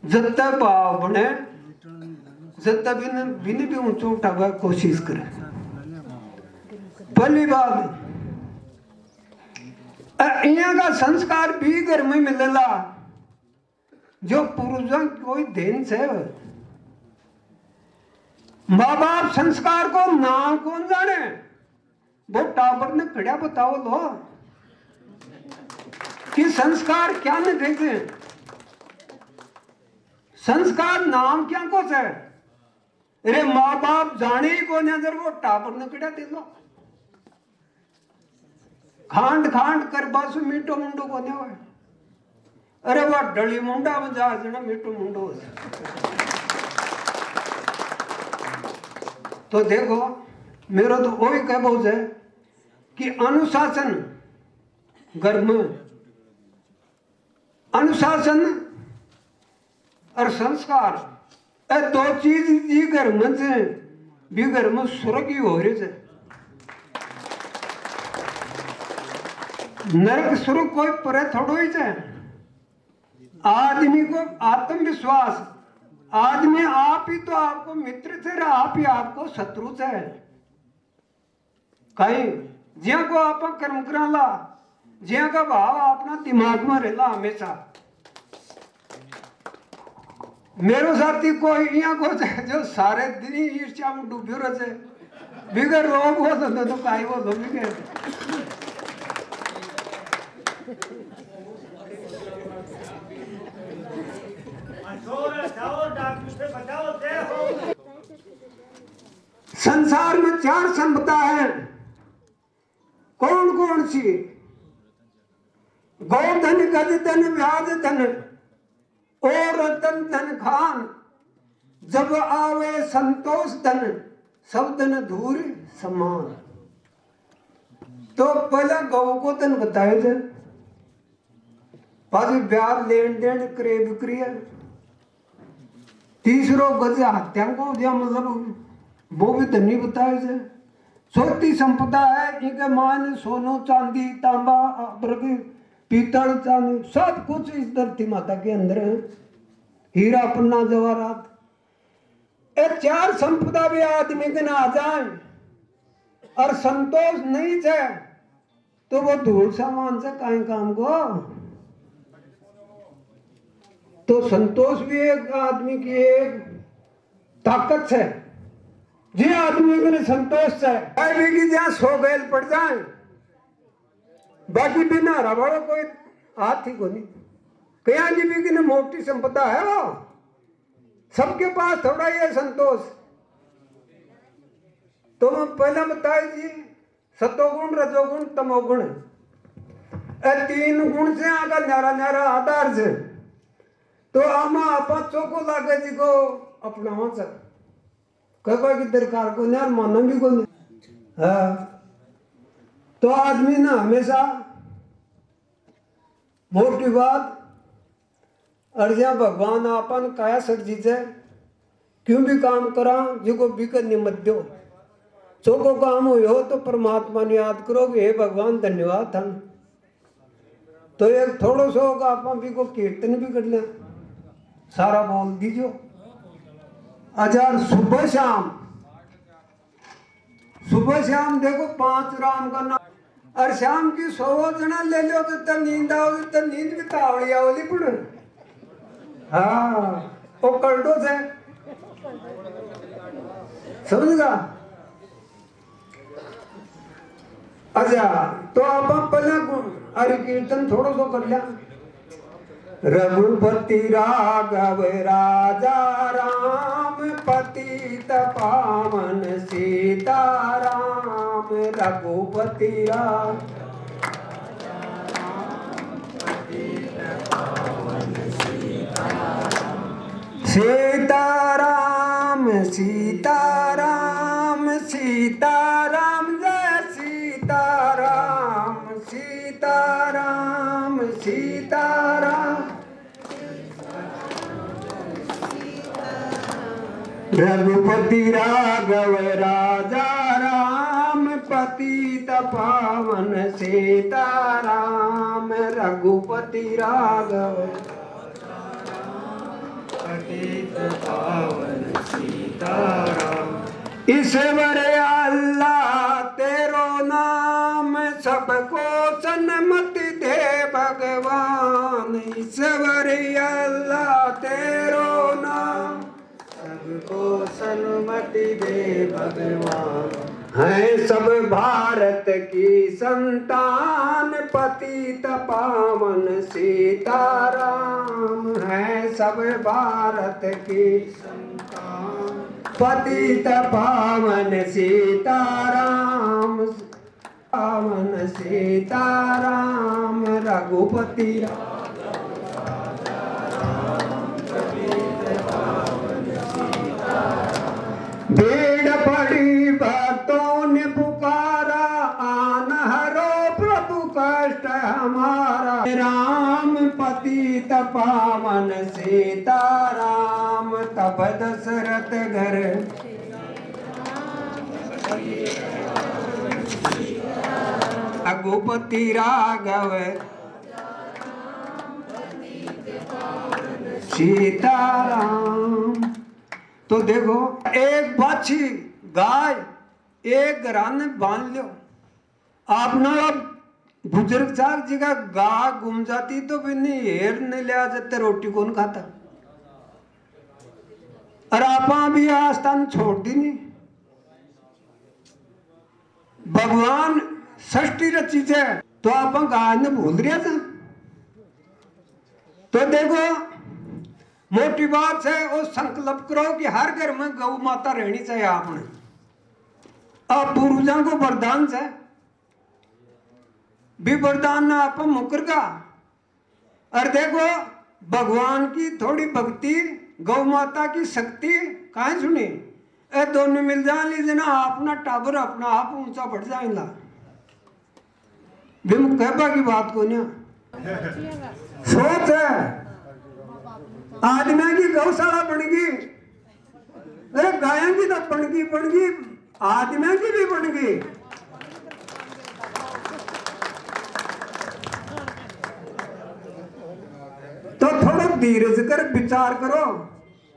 जब तक भाव बने जब तक बिन भी ऊंचो उठावा कोशिश करे। पहली बात यहाँ का संस्कार भी घर में मिलेला जो पुरुषों कोई देन से माँ बाप संस्कार को नाम कौन जाने वो टाबर ने खड़ा बताओ लो कि संस्कार क्या नहीं देते संस्कार नाम क्या को है। अरे माँ बाप जाने ही को नजर वो टाबर ने खड़ा दे लो खांड खांड कर बासु मीठो मुंडो को नहीं हुआ। अरे वह डली मुंडा में जा जना मीठो मुंडो तो देखो मेरा तो वही कहबो है कि अनुशासन घर में अनुशासन और संस्कार ये 2 चीज जी घर में से भी घर में स्वर्ग ही हो रहे थे। नरक स्वर्ग कोई परे थोड़ो ही है। आदमी को आत्मविश्वास आदमी आप ही तो आपको मित्र थे आप ही आपको शत्रु थे कहीं जिया को आप कर्म कराला जिया का भाव अपना दिमाग में रहला हमेशा। मेरो साथी कोई यहाँ को जो सारे दिन ही ईर्ष्या में डूबे रहे बिगर रोग हो तो काई वो दो बिगर संसार में 4 संपदा है कौन कौन सी गोधन गज धन व्याज धन और रतन धन खान जब आवे संतोष धन सब धन धूर समान। तो पहला गौ को धन बताए थे पास ब्याज लेन देन क्रय विक्रय तीसरो गज हत्या को मतलब वो भी धनी बताए थे। चौथी संपदा है इनके मान सोनो चांदी तांबा पीतल चांदी सब कुछ इस धरती माता के अंदर है। हीरा पन्ना जवाहरात ये 4 संपदा भी आदमी के ना आ जाए और संतोष नहीं है तो वो धूल सामान से कहीं काम को तो संतोष भी एक आदमी की एक ताकत है। जी आदमी के संतोष है की जहाँ 100 बैल पड़ जाए बाकी बिना रबड़ो कोई हाथ ही को नहीं कया जी भी की मोटी संपदा है वो सबके पास थोड़ा ये संतोष तो मैं पहले बताई जी सतोगुण रजोगुण तमोगुण, तीन गुण से आगा न्यारा न्यारा आधार से तो आमा आपा चौको लागे जी को अपना वहां कह की दरकार को नहीं मानो भी को नहीं। हाँ तो आदमी ना हमेशा मोटी बात अर्जिया भगवान आपन काया सट जीते क्यों भी काम करा जिको भी करनी मत दो, चौको काम हो तो परमात्मा ने याद करो कि हे भगवान धन्यवाद था। तो एक थोड़ो सो होगा आप भी को कीर्तन भी कर ले सारा बोल दीजियो। हजार सुबह शाम देखो 5 राम का नाम और शाम की 100 जना ले लो तो नींद आओ तो नींद भी तावड़ी आवली पड़े। हाँ वो कल्टो से समझगा। अच्छा तो आप पहले हरि कीर्तन थोड़ा सो कर लिया। रघुपति राघव राजा राम पतित पावन सीता राम, रघुपति राम सीताराम सीताराम सीताराम जय सीताराम सीताराम सीताराम। रघुपति राघव राजा राम पतित पावन सीताराम, रघुपति राघव पावन सीताराम। ईश्वर अल्लाह तेरो नाम सबको सन्मति दे भगवान, ईश्वर अल्लाह तेरो नाम सबको सन्मति दे भगवान। है सब भारत की संतान पतित पावन सीताराम, है सब भारत की संतान पतित पावन सीताराम, पावन सीताराम, रघुपति भीड़ पड़ी भक्तों ने पुकारा, आन हरो प्रभु कष्ट हमारा, राम पतित पावन सीताराम। तब दशरथ घर रघुपति राघव सीताराम। तो देखो एक बाछी गाय एक घरान बांध लो, आपने बुजुर्ग साहब जी का गा गुम जाती तो भी नहीं हेर नहीं लिया जाते, रोटी कौन खाता। और आप भी आस्थान छोड़ दी नहीं। भगवान षष्ठी रची है तो आप गाय ने भूल रहा था। तो देखो मोटी बात है वो संकल्प करो कि हर घर में गौ माता रहनी चाहिए। आपने अब पूर्वजों को वरदान से भी वरदान ना आप मुकर का। और देखो भगवान की थोड़ी भक्ति गौ माता की शक्ति कहाँ सुनी, ए दोनों मिल जा लीजिए ना अपना टाबर अपना आप ऊंचा बढ़ जाएगा। बिम कहबा की बात को ना सोच है आदमी की गौशाला बन गई, अरे गायों की तो बन गई आदमी की भी बन गई। तो थोड़ा धीरज कर विचार करो।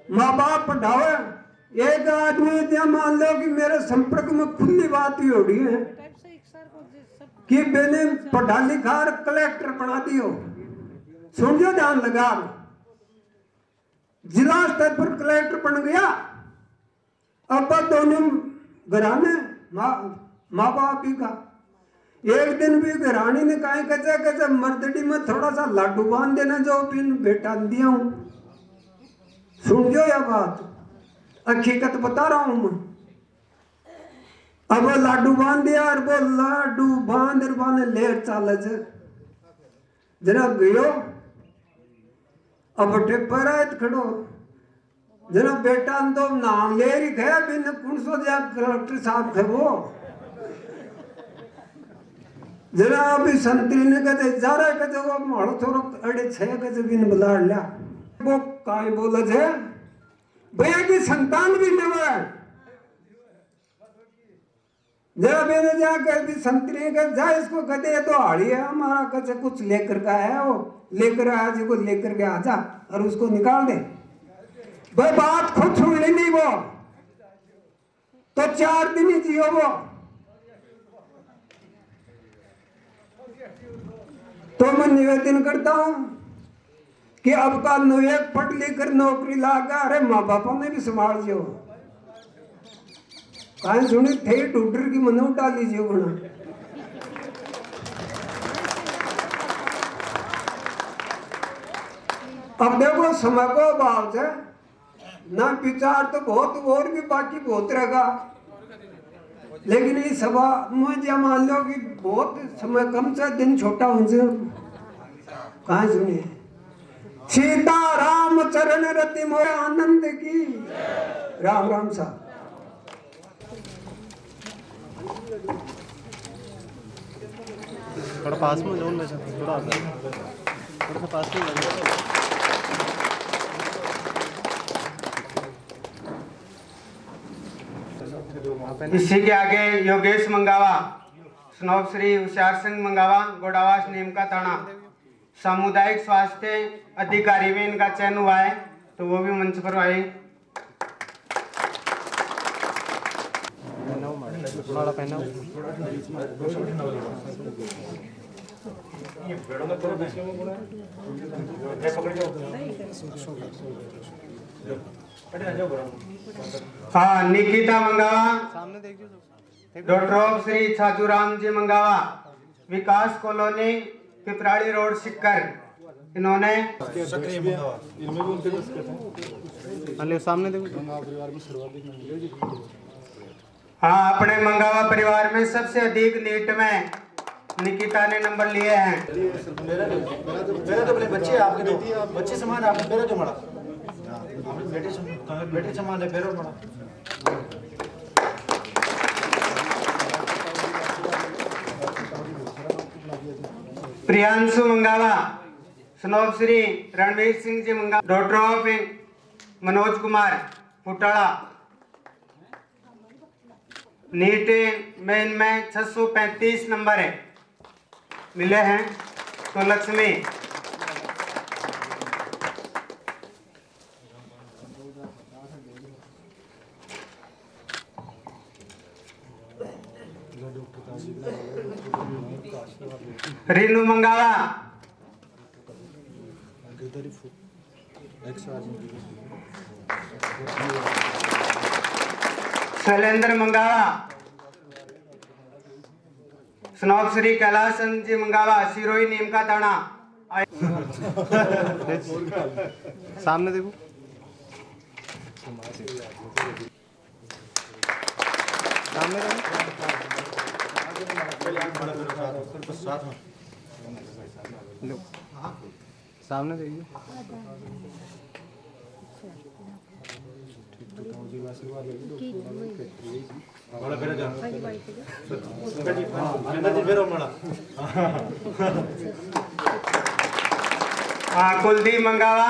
माँ बाप पढ़ाओ, एक आदमी क्या मान लो कि मेरे संपर्क में खुली बात ही हो रही है कि मैंने पढ़ा लिखा कलेक्टर बना दियो, सुनियो ध्यान लगा, जिला स्तर पर कलेक्टर बन गया। अब दोनों घराने माँ बाप भी का एक दिन भी घरानी ने कहा कैसे मर्दड़ी में थोड़ा सा लाडू बांध देना जो पिन बेटा दिया हूं। सुन जो यह बात हकीकत बता रहा हूं मैं। अब वो लाडू बांध दिया और वो लाडू बांध बांध लेट चाल जना गयो अब टेपर आए खड़ो जना बेटा तो नाम ले रही है बिन कौन सो जा कलेक्टर साहब थे वो जरा अभी संतरी ने कहते जा रहा कहते वो मारो थोड़ा अड़े छह कहते बिन बुला लिया वो काहे बोला थे भैया की संतान भी नवा जरा मैंने जाकर भी संतरी का जा इसको कहते ये तो हाड़ी है हमारा कहते कुछ लेकर का है वो लेकर आया जी को लेकर के आजा और उसको निकाल दे भाई बात खुद सुन लेनी वो तो 4 दिन ही जियो वो तो मैं निवेदन करता हूं कि अब का एक पढ़ लेकर नौकरी लागा अरे माँ बापों ने भी संभाल जियो कहीं सुनी थे डूडर की मनु उठा लीजिए बना अब देखो समय को अभाव से ना विचार तो बहुत और भी बाकी बहुत रहेगा लेकिन ये सभा मुझे मान लो कि बहुत समय कम से दिन छोटा उनसे कहाँ सुनिए सीता राम चरण रति मोरे आनंद की राम राम साहब थोड़ा पास में जोन में थोड़ा सा पास में इसी के आगे योगेश मंगावा स्नोब श्री होशियार सिंह मंगावा गोडावास नीम का थाना सामुदायिक स्वास्थ्य अधिकारी में इनका चयन हुआ है तो वो भी मंच पर आए। हाँ Nikita Mangawa doctor of Shri Chhajuram ji Mangawa Vikas colony Piprari road Sikar इन्होंने सामने हाँ अपने मंगावा परिवार में सबसे अधिक नीट में निकिता ने नंबर लिए हैं। मेरे तो बोले बच्चे आपके दो बच्चे समान आपने मेरे तो मड़ा बेटे समान है फेरो मड़ा प्रियांशु मंगावा स्नोब Shri Ranveer Singh ji Mangawa doctor of Manoj Kumar Phutara NEET में इनमें 635 नंबर है मिले हैं। तो लक्ष्मी रीनू मंगावा शैलेंद्र मंगावा स्नोब श्री कैलाश चंद जी मंगावा सिरोही नीम का थाना सामने देखो सामने लो सामने देखिए हाँ कुलदीप मंगावा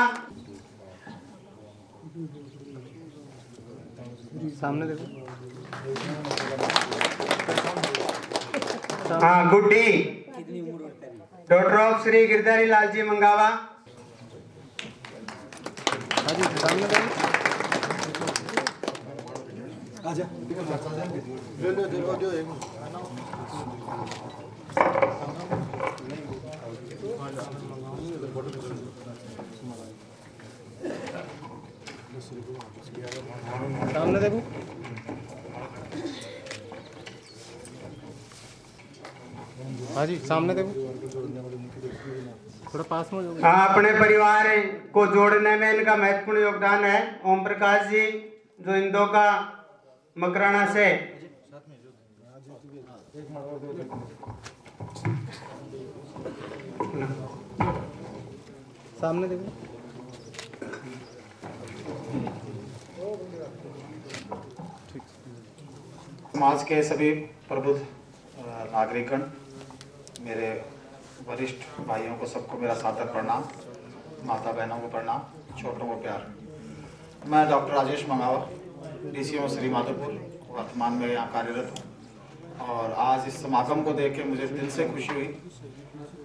सामने देखो हाँ गुड्डी डॉक्टर ऑफ श्री गिरधारी लाल जी मंगावा सामने देखो आजा जो एक सामने देखो हाँ जी सामने देखो थोड़ा पास में हाँ अपने परिवार को जोड़ने में इनका महत्वपूर्ण योगदान है। ओम प्रकाश जी जो इंदो का मकराना से सामने देखो। समाज के सभी प्रबुद्ध नागरिकगण, मेरे वरिष्ठ भाइयों को सबको मेरा सादर प्रणाम, माता बहनों को प्रणाम, छोटों को प्यार। मैं डॉक्टर राजेश मंगावा, DCO श्री माधोपुर, वर्तमान में यहाँ कार्यरत हूँ। और आज इस समागम को देख के मुझे दिल से खुशी हुई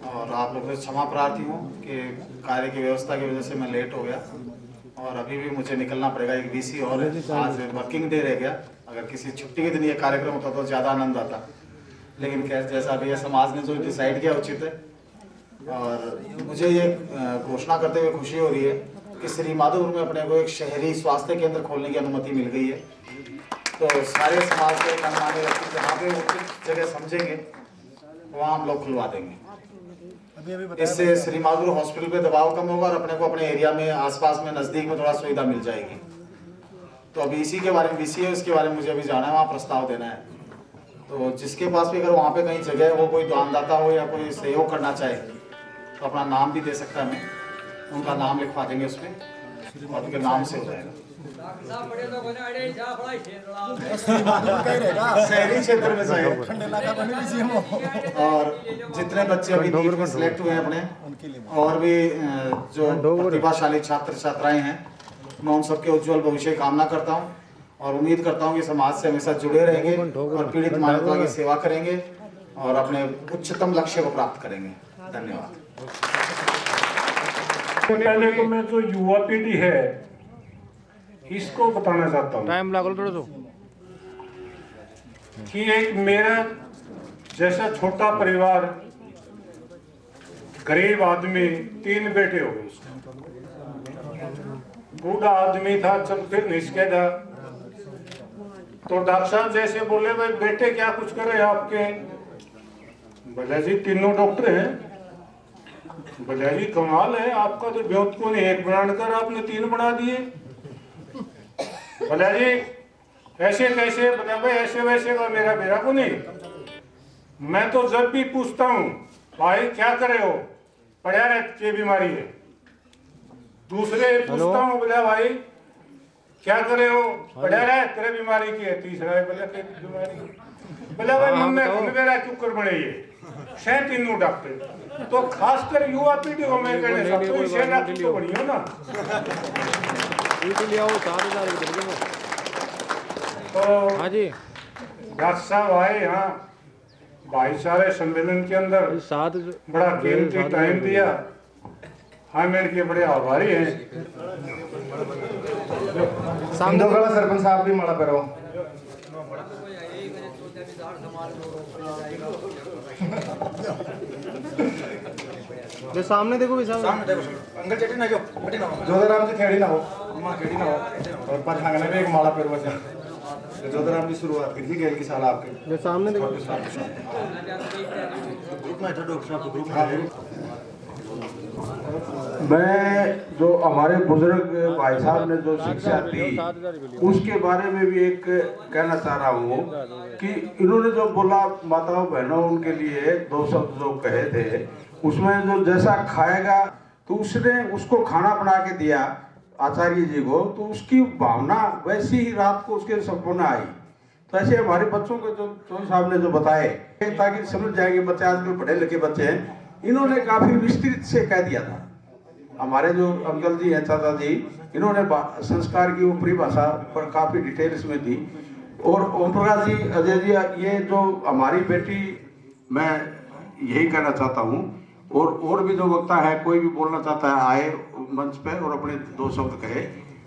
और आप लोगों से क्षमा प्रार्थी हूँ कि कार्य की व्यवस्था की वजह से मैं लेट हो गया और अभी भी मुझे निकलना पड़ेगा। एक BC और है, आज वर्किंग डे रह गया। अगर किसी छुट्टी के दिन ये कार्यक्रम होता तो ज़्यादा आनंद आता, लेकिन जैसा अभी ये समाज ने जो डिसाइड किया उचित है। और मुझे ये घोषणा करते हुए खुशी हो रही है कि श्री माधोपुर में अपने को एक शहरी स्वास्थ्य केंद्र खोलने की अनुमति मिल गई है। तो सारे समाज के गणमान्य व्यक्ति जहाँ पे उचित जगह समझेंगे वहाँ हम लोग खुलवा देंगे। इससे श्री माधोपुर हॉस्पिटल पे दबाव कम होगा और अपने को अपने एरिया में आसपास में नज़दीक में थोड़ा सुविधा मिल जाएगी। तो अभी इसी के बारे में BC है, इसके बारे में मुझे अभी जाना है, वहाँ प्रस्ताव देना है। तो जिसके पास भी अगर वहाँ पे कहीं जगह है, वो कोई दानदाता हो या कोई सहयोग करना चाहे तो अपना नाम भी दे सकता है। हमें उनका नाम लिखवा देंगे उसमें और उनके नाम से हो जाएगा। शहरी क्षेत्र में चाहिए। और जितने बच्चे अभी नीट में सिलेक्ट हुए हैं अपने, और भी जो प्रतिभाशाली छात्र छात्राएं हैं, मैं उन सबके उज्जवल भविष्य की कामना करता हूं और उम्मीद करता हूं कि समाज से हमेशा जुड़े रहेंगे और पीड़ित मानवता की सेवा करेंगे और अपने उच्चतम लक्ष्य को प्राप्त करेंगे। धन्यवाद। पहले तो मैं जो युवा पीढ़ी है इसको बताना चाहता हूँ टाइम लागल थोड़ा कि एक मेरा जैसा छोटा परिवार, गरीब आदमी, 3 बेटे हो गए। बूढ़ा आदमी था, चल फिर निष्के था। तो डॉक्टर साहब जैसे बोले, भाई बेटे क्या कुछ करे आपके? बोले जी तीनों डॉक्टर हैं। बोले जी कमाल है, आपका तो ब्योत को नहीं 1 बनाकर आपने 3 बना दिए। बोले जी ऐसे कैसे? बोले भाई ऐसे वैसे का मेरा को नहीं। मैं तो जब भी पूछता हूँ भाई क्या करे हो, पढ़ा रहे बीमारी है। दूसरे पूछता हूँ, बोले भाई क्या करे हो, पढ़ा रहे तेरे बीमारी की है। तीसरा है बोले बीमारी, बोले भाई मन मेरा क्यों कर बने ये 3 डॉक्टर। तो खासकर युवा पीढ़ी को मैं कहने चाहता हूँ, इसे डॉक्टर तो बनी हो ना। तो हाँ जी डॉक्टर साहब आए यहाँ भाईचारे सम्मेलन के अंदर, बड़ा कीमती टाइम दिया। हम इनके बड़े आभारी हैं। इंदोगढ़ सरपंच साहब भी मड़ा करो। जो सामने देखो भी सामने देखो। अंकल चेटी ना जो बेटी ना हो। जोधाराम जी खेड़ी ना हो, अम्मा खेड़ी ना हो। और पछांगने में एक माला पेड़ वचन जोधाराम जी शुरुआत की थी गेल की साल आपके। जो सामने देखो ग्रुप में था डॉक्टर साहब ग्रुप में। मैं जो हमारे बुजुर्ग भाई साहब ने जो शिक्षा दी उसके बारे में भी एक कहना चाह रहा हूँ कि इन्होंने जो बोला माताओं बहनों उनके लिए 2 शब्द जो कहे थे, उसमें जो जैसा खाएगा तो उसने उसको खाना बना के दिया आचार्य जी को, तो उसकी भावना वैसी ही रात को उसके सपना आई। तो ऐसे हमारे बच्चों को जो चौधरी साहब ने जो बताए ताकि समझ जाएंगे बच्चे, आजकल पढ़े लिखे बच्चे हैं, इन्होंने काफी विस्तृत से कह दिया था। हमारे जो अंकल जी हैं, चाचा जी, इन्होंने संस्कार की ऊपरी भाषा पर काफी डिटेल्स में दी। और ओम प्रकाश जी, अजय जी, ये जो हमारी बेटी, मैं यही कहना चाहता हूँ और भी जो वक्ता है कोई भी बोलना चाहता है आए मंच पे और अपने 2 शब्द कहे।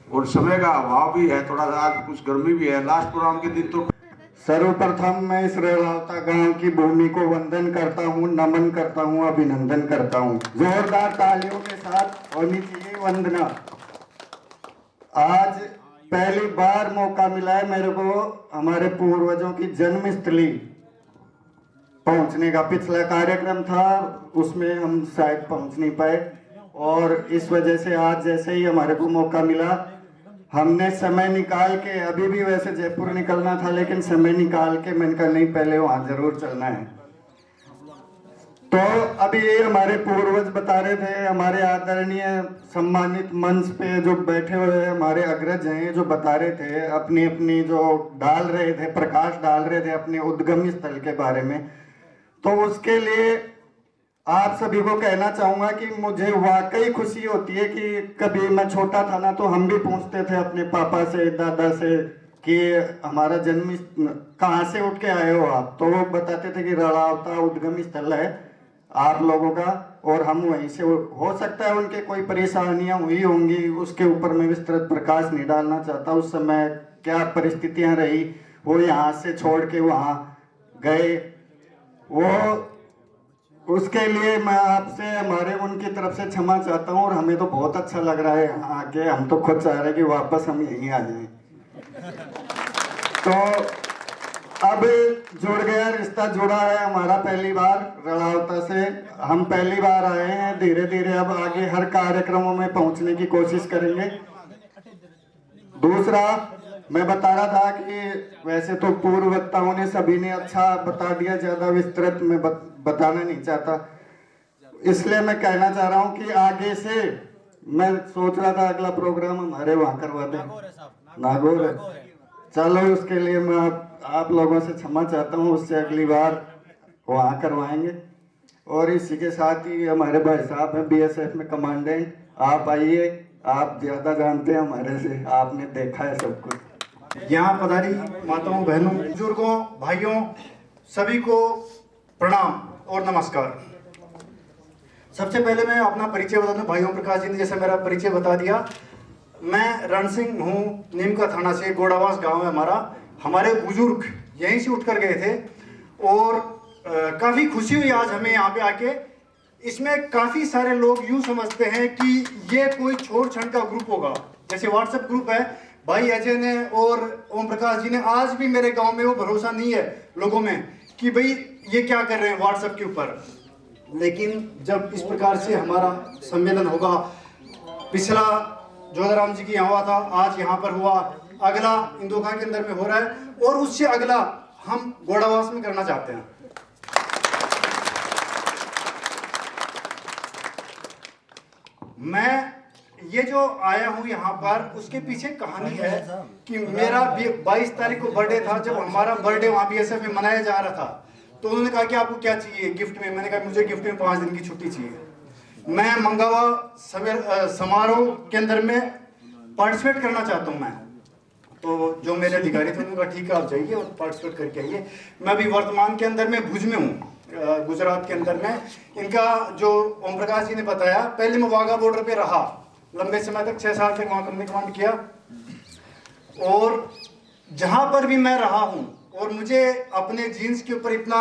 और समय का अभाव भी है थोड़ा सा, आज कुछ गर्मी भी है, लास्ट प्रोग्राम के दिन तो। सर्वप्रथम मैं इस रेलावता गांव की भूमि को वंदन करता हूँ, नमन करता हूँ, अभिनंदन करता हूँ। जोरदार तालियों के साथ होनी चाहिए वंदना। आज पहली बार मौका मिला है मेरे को हमारे पूर्वजों की जन्मस्थली पहुंचने का। पिछला कार्यक्रम था उसमें हम शायद पहुंच नहीं पाए और इस वजह से आज जैसे ही हमारे को मौका मिला हमने समय निकाल के, अभी भी वैसे जयपुर निकलना था लेकिन समय निकाल के मैंने कहा नहीं पहले वहाँ जरूर चलना है। तो अभी ये हमारे पूर्वज बता रहे थे, हमारे आदरणीय सम्मानित मंच पे जो बैठे हुए हमारे अग्रज हैं जो बता रहे थे, अपनी अपनी जो डाल रहे थे, प्रकाश डाल रहे थे अपने उद्गम स्थल के बारे में। तो उसके लिए आप सभी को कहना चाहूँगा कि मुझे वाकई खुशी होती है कि कभी मैं छोटा था ना, तो हम भी पूछते थे अपने पापा से, दादा से कि हमारा जन्म कहाँ से उठ के आए हो आप, तो वो बताते थे कि रड़ावता उद्गम स्थल है आप लोगों का और हम वहीं से। हो सकता है उनके कोई परेशानियां हुई होंगी, उसके ऊपर मैं विस्तृत प्रकाश नहीं डालना चाहता, उस समय क्या परिस्थितियां रही, वो यहाँ से छोड़ के वहाँ गए, वो उसके लिए मैं आपसे हमारे उनकी तरफ से क्षमा चाहता हूँ। और हमें तो बहुत अच्छा लग रहा है यहाँ आके, हम तो खुद चाह रहे हैं कि वापस हम यहीं आ जाएं। तो अब जुड़ गया, रिश्ता जुड़ा है हमारा पहली बार रड़ावता से, हम पहली बार आए हैं। धीरे धीरे अब आगे हर कार्यक्रमों में पहुंचने की कोशिश करेंगे। दूसरा मैं बता रहा था कि वैसे तो पूर्व वक्ताओं ने सभी ने अच्छा बता दिया, ज्यादा विस्तृत में बताना नहीं चाहता, इसलिए मैं कहना चाह रहा हूं कि आगे से मैं सोच रहा था अगला प्रोग्राम हमारे वहां करवा दें, नागौर है, चलो उसके लिए मैं आप लोगों से क्षमा चाहता हूं, उससे अगली बार वहां करवाएंगे। और इसी के साथ ही हमारे भाई साहब हैं बीएसएफ में कमांडेंट, आप आइए, आप ज्यादा जानते हैं हमारे से, आपने देखा है सब कुछ। यहाँ पधारी माताओं, बहनों, बुजुर्गों, भाइयों, सभी को प्रणाम और नमस्कार। सबसे पहले मैं अपना परिचय बता दूं। भाइयों, प्रकाश जी ने जैसे मेरा परिचय बता दिया, मैं रण सिंह हूँ, नीमका थाना से, गोड़ावास गांव है हमारा। हमारे बुजुर्ग यहीं से उठकर गए थे और काफ़ी खुशी हुई आज हमें यहाँ पे आके। इसमें काफ़ी सारे लोग यूँ समझते हैं कि ये कोई छोड़ छंड का ग्रुप होगा, जैसे व्हाट्सएप ग्रुप है। भाई अजय ने और ओम प्रकाश जी ने, आज भी मेरे गांव में वो भरोसा नहीं है लोगों में कि भाई ये क्या कर रहे हैं व्हाट्सएप के ऊपर। लेकिन जब इस प्रकार से हमारा सम्मेलन होगा, पिछला जोधाराम जी की यहाँ हुआ था, आज यहाँ पर हुआ, अगला इंदोखा के अंदर में हो रहा है और उससे अगला हम गोड़ावास में करना चाहते हैं। मैं ये जो आया हूँ यहाँ पर, उसके पीछे कहानी है कि मेरा 22 तारीख को बर्थडे था। जब हमारा बर्थडे वहाँ बीएसएफ में मनाया जा रहा था तो उन्होंने कहा कि आपको क्या चाहिए गिफ्ट में। मैंने कहा मुझे गिफ्ट में 5 दिन की छुट्टी चाहिए। मैं मंगावा समारोह के अंदर में पार्टिसिपेट करना चाहता हूँ मैं। तो जो मेरे अधिकारी थे उन्होंने कहा ठीक है आप जाइए और पार्टिसिपेट करके आइए। मैं अभी वर्तमान के अंदर में भुज में हूँ, गुजरात के अंदर में। इनका जो ओम प्रकाश जी ने बताया, पहले मैं वाघा बॉर्डर पे रहा लंबे समय तक, 6 साल तक वहाँ कंपनी कमांड किया। और जहाँ पर भी मैं रहा हूँ और मुझे अपने जीन्स के ऊपर इतना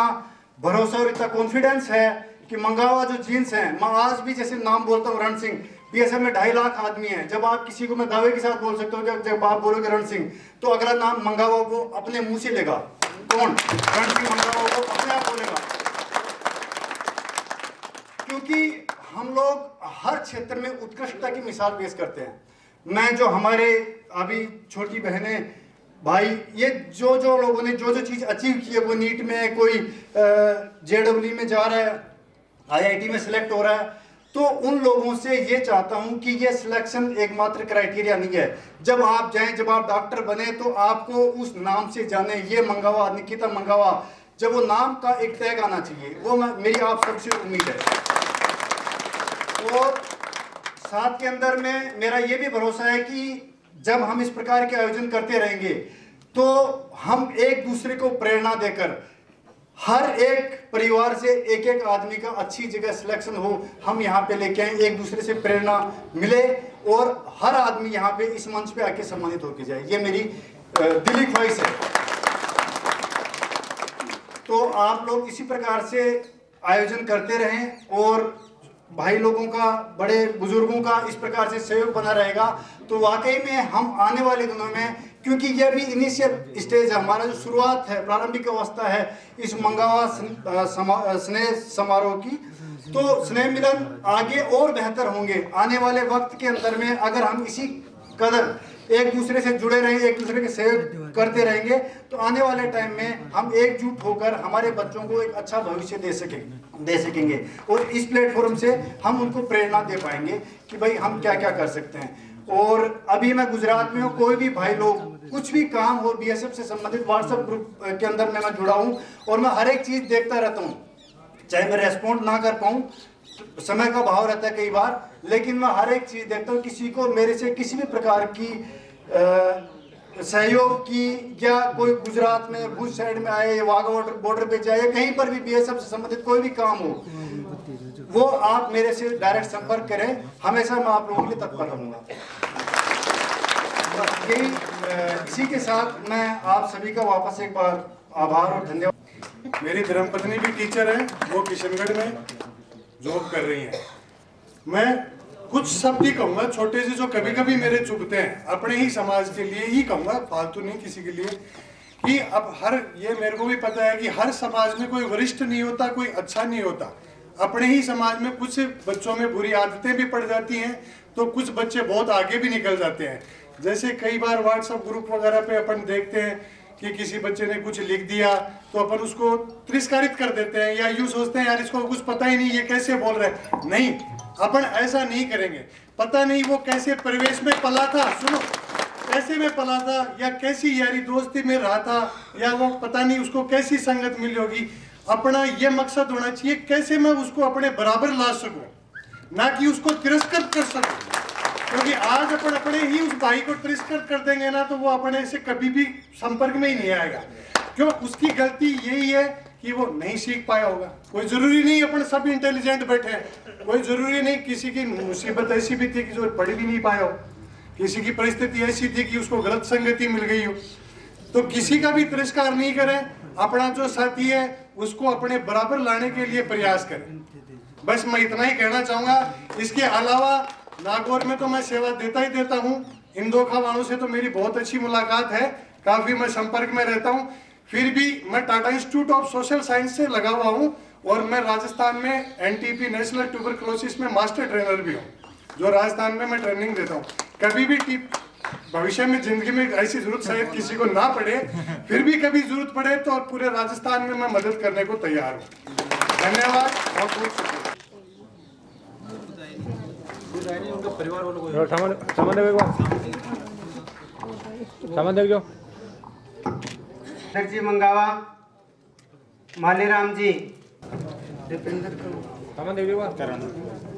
भरोसा और इतना कॉन्फिडेंस है कि मंगावा जो जीन्स हैं, मैं आज भी जैसे नाम बोलता हूँ रण सिंह, बीएसएफ में 2.5 लाख आदमी हैं। जब आप किसी को मैं दावे के साथ बोल सकता हूँ कि जब आप बोलोगे रण सिंह तो अगला नाम मंगावा को अपने मुंह से लेगा। कौन? रण सिंह मंगावा को अपने आप बोलेगा, क्योंकि हम लोग हर क्षेत्र में उत्कृष्टता की मिसाल पेश करते हैं। मैं जो हमारे अभी छोटी बहनें भाई, ये जो लोगों ने जो चीज़ अचीव की है, वो नीट में, कोई जेडब्ल्यू में जा रहा है, आईआईटी में सिलेक्ट हो रहा है, तो उन लोगों से ये चाहता हूं कि ये सिलेक्शन एकमात्र क्राइटेरिया नहीं है। जब आप जाएं, जब आप डॉक्टर बने तो आपको उस नाम से जाने, ये मंगावा, निकिता मंगावा, जब वो नाम का एक टैग आना चाहिए, वो मेरी आप सबसे उम्मीद है। और साथ के अंदर में मेरा ये भी भरोसा है कि जब हम इस प्रकार के आयोजन करते रहेंगे तो हम एक दूसरे को प्रेरणा देकर हर एक परिवार से एक आदमी का अच्छी जगह सिलेक्शन हो, हम यहाँ पे लेके आए, एक दूसरे से प्रेरणा मिले और हर आदमी यहाँ पे इस मंच पे आके सम्मानित होके जाए, ये मेरी दिली ख्वाहिश है। तो आप लोग इसी प्रकार से आयोजन करते रहें और भाई लोगों का, बड़े बुजुर्गों का इस प्रकार से सहयोग बना रहेगा तो वाकई में हम आने वाले दिनों में, क्योंकि यह भी इनिशियल स्टेज है, हमारा जो शुरुआत है, प्रारंभिक अवस्था है इस मंगावा स्नेह समारोह की, तो स्नेह मिलन आगे और बेहतर होंगे आने वाले वक्त के अंदर में। अगर हम इसी कदर एक दूसरे से जुड़े रहेंगे, एक दूसरे के सेवा करते रहेंगे, तो आने वाले टाइम में हम एकजुट होकर हमारे बच्चों को एक अच्छा भविष्य दे सकेंगे और इस प्लेटफॉर्म से हम उनको प्रेरणा दे पाएंगे कि भाई हम क्या क्या कर सकते हैं। और अभी मैं गुजरात में हूँ, कोई भी भाई लोग कुछ भी काम हो बीएसएफ से संबंधित व्हाट्सएप ग्रुप के अंदर मैं जुड़ा हूँ और मैं हर एक चीज़ देखता रहता हूँ, चाहे मैं रेस्पॉन्ड ना कर पाऊँ, समय का भाव रहता है कई बार, लेकिन मैं हर एक चीज़ देखता हूँ। किसी को मेरे से किसी भी प्रकार की सहयोग की या कोई गुजरात में भुज साइड में आए, वाघा बॉर्डर पे जाए, कहीं पर भी बीएसएफ से संबंधित कोई भी काम हो, वो आप मेरे से डायरेक्ट संपर्क करें, हमेशा मैं आप लोगों के लिए तत्पर रहूँगा। यही इसी के साथ मैं आप सभी का वापस एक बार आभार और धन्यवाद। मेरी धर्मपत्नी भी टीचर है, वो किशनगढ़ में जॉब कर रही हैं। मैं कुछ शब्द ही कहूँगा छोटे से, जो कभी कभी मेरे चुभते हैं, अपने ही समाज के लिए ही कहूँगा, फालतू नहीं किसी के लिए, कि अब ये मेरे को भी पता है कि हर समाज में कोई वरिष्ठ नहीं होता, कोई अच्छा नहीं होता। अपने ही समाज में कुछ बच्चों में बुरी आदतें भी पड़ जाती हैं, तो कुछ बच्चे बहुत आगे भी निकल जाते हैं। जैसे कई बार व्हाट्सएप ग्रुप वगैरह पे अपन देखते हैं कि किसी बच्चे ने कुछ लिख दिया तो अपन उसको तिरस्कारित कर देते हैं, या यूँ सोचते हैं यार इसको कुछ पता ही नहीं, ये कैसे बोल रहे हैं। नहीं, अपन ऐसा नहीं करेंगे। पता नहीं वो कैसे परिवेश में पला था, सुनो, कैसे में पला था, या कैसी यारी दोस्ती में रहा था, या वो पता नहीं उसको कैसी संगत मिली होगी। अपना ये मकसद होना चाहिए कैसे मैं उसको अपने बराबर ला सकूं, ना कि उसको तिरस्कृत कर सकूं। क्योंकि आज अपन अपने ही उस भाई को तिरस्कृत कर देंगे ना, तो वो अपने से कभी भी संपर्क में ही नहीं आएगा। क्यों? उसकी गलती यही है कि वो नहीं सीख पाया होगा। कोई जरूरी नहीं अपन सब इंटेलिजेंट बैठे हैं, कोई जरूरी नहीं, किसी की मुसीबत ऐसी भी थी कि जो पढ़ भी नहीं पाया हो, किसी की परिस्थिति ऐसी थी कि उसको गलत संगति मिल गई हो। तो किसी का भी तिरस्कार नहीं करें, अपना जो साथी है उसको अपने बराबर लाने के लिए प्रयास करें। बस मैं इतना ही कहना चाहूँगा। इसके अलावा नागौर में तो मैं सेवा देता ही देता हूँ, इंदोखा वालों से तो मेरी बहुत अच्छी मुलाकात है, काफ़ी मैं संपर्क में रहता हूँ। फिर भी मैं Tata institute of social science से लगा हुआ हूँ, और मैं राजस्थान में एनटीपी नेशनल ट्यूबरक्लोसिस में मास्टर ट्रेनर भी हूँ, जो राजस्थान में मैं ट्रेनिंग देता हूँ। कभी भी भविष्य में जिंदगी में ऐसी जरूरत शायद किसी को ना पड़े, फिर भी कभी जरूरत पड़े तो पूरे राजस्थान में मैं मदद करने को तैयार हूँ। धन्यवाद, बहुत बहुत शुक्रिया। जी मंगावा, मालीराम जी,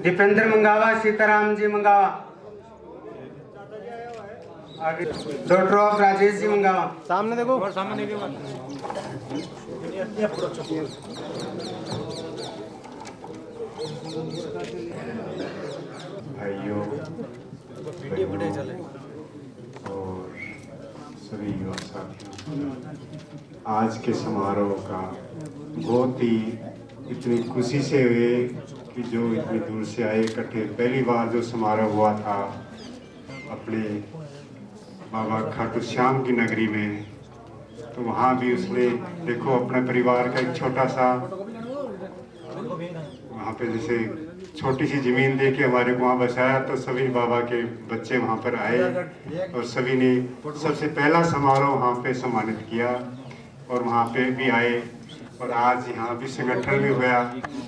दीपेंद्र मंगावा, सीताराम जी मंगावा, आगे डॉक्टर ऑफ राजेश जी मंगावा। सामने देखो, और सामने देखो। भाइयों और सभी युवा साथियों, आज के समारोह का बहुत ही इतनी खुशी से हुए कि जो इतनी दूर से आए इकट्ठे। पहली बार जो समारोह हुआ था अपने बाबा खाटू श्याम की नगरी में, तो वहाँ भी उसने देखो अपने परिवार का एक छोटा सा, वहाँ पे जैसे छोटी सी ज़मीन दे के हमारे को वहाँ बसाया, तो सभी बाबा के बच्चे वहाँ पर आए और सभी ने सबसे पहला समारोह वहाँ पे सम्मानित किया और वहाँ पे भी आए। और आज यहाँ भी संगठन भी हुआ।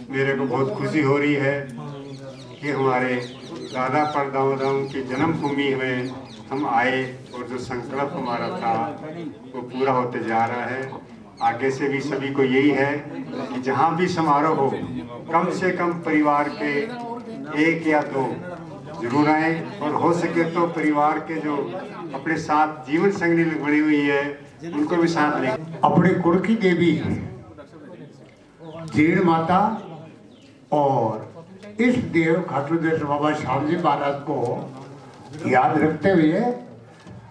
मेरे को बहुत खुशी हो रही है कि हमारे दादा परदादाओं की जन्मभूमि में हम आए और जो संकल्प हमारा था वो पूरा होते जा रहा है। आगे से भी सभी को यही है कि जहाँ भी समारोह हो कम से कम परिवार के एक या दो जरूर आए, और हो सके तो परिवार के जो अपने साथ जीवन संगनी बनी हुई है उनको भी साथ लें। अपनी कुल की देवी जीण माता और इस देव खाटू देश बाबा श्याम जी महाराज को याद रखते हुए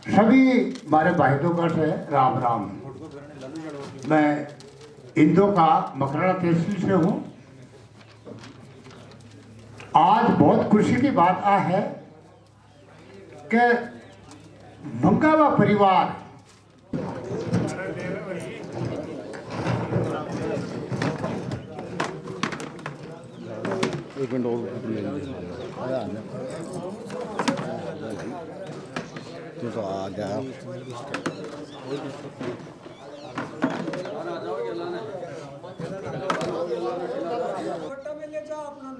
सभी हमारे भाइयों का से राम राम। मैं इंदो का मकराना तहसील से हूँ। आज बहुत खुशी की बात आ है कि मंगावा परिवार एक मिनट और तू तो आ गया। में ले जा अपना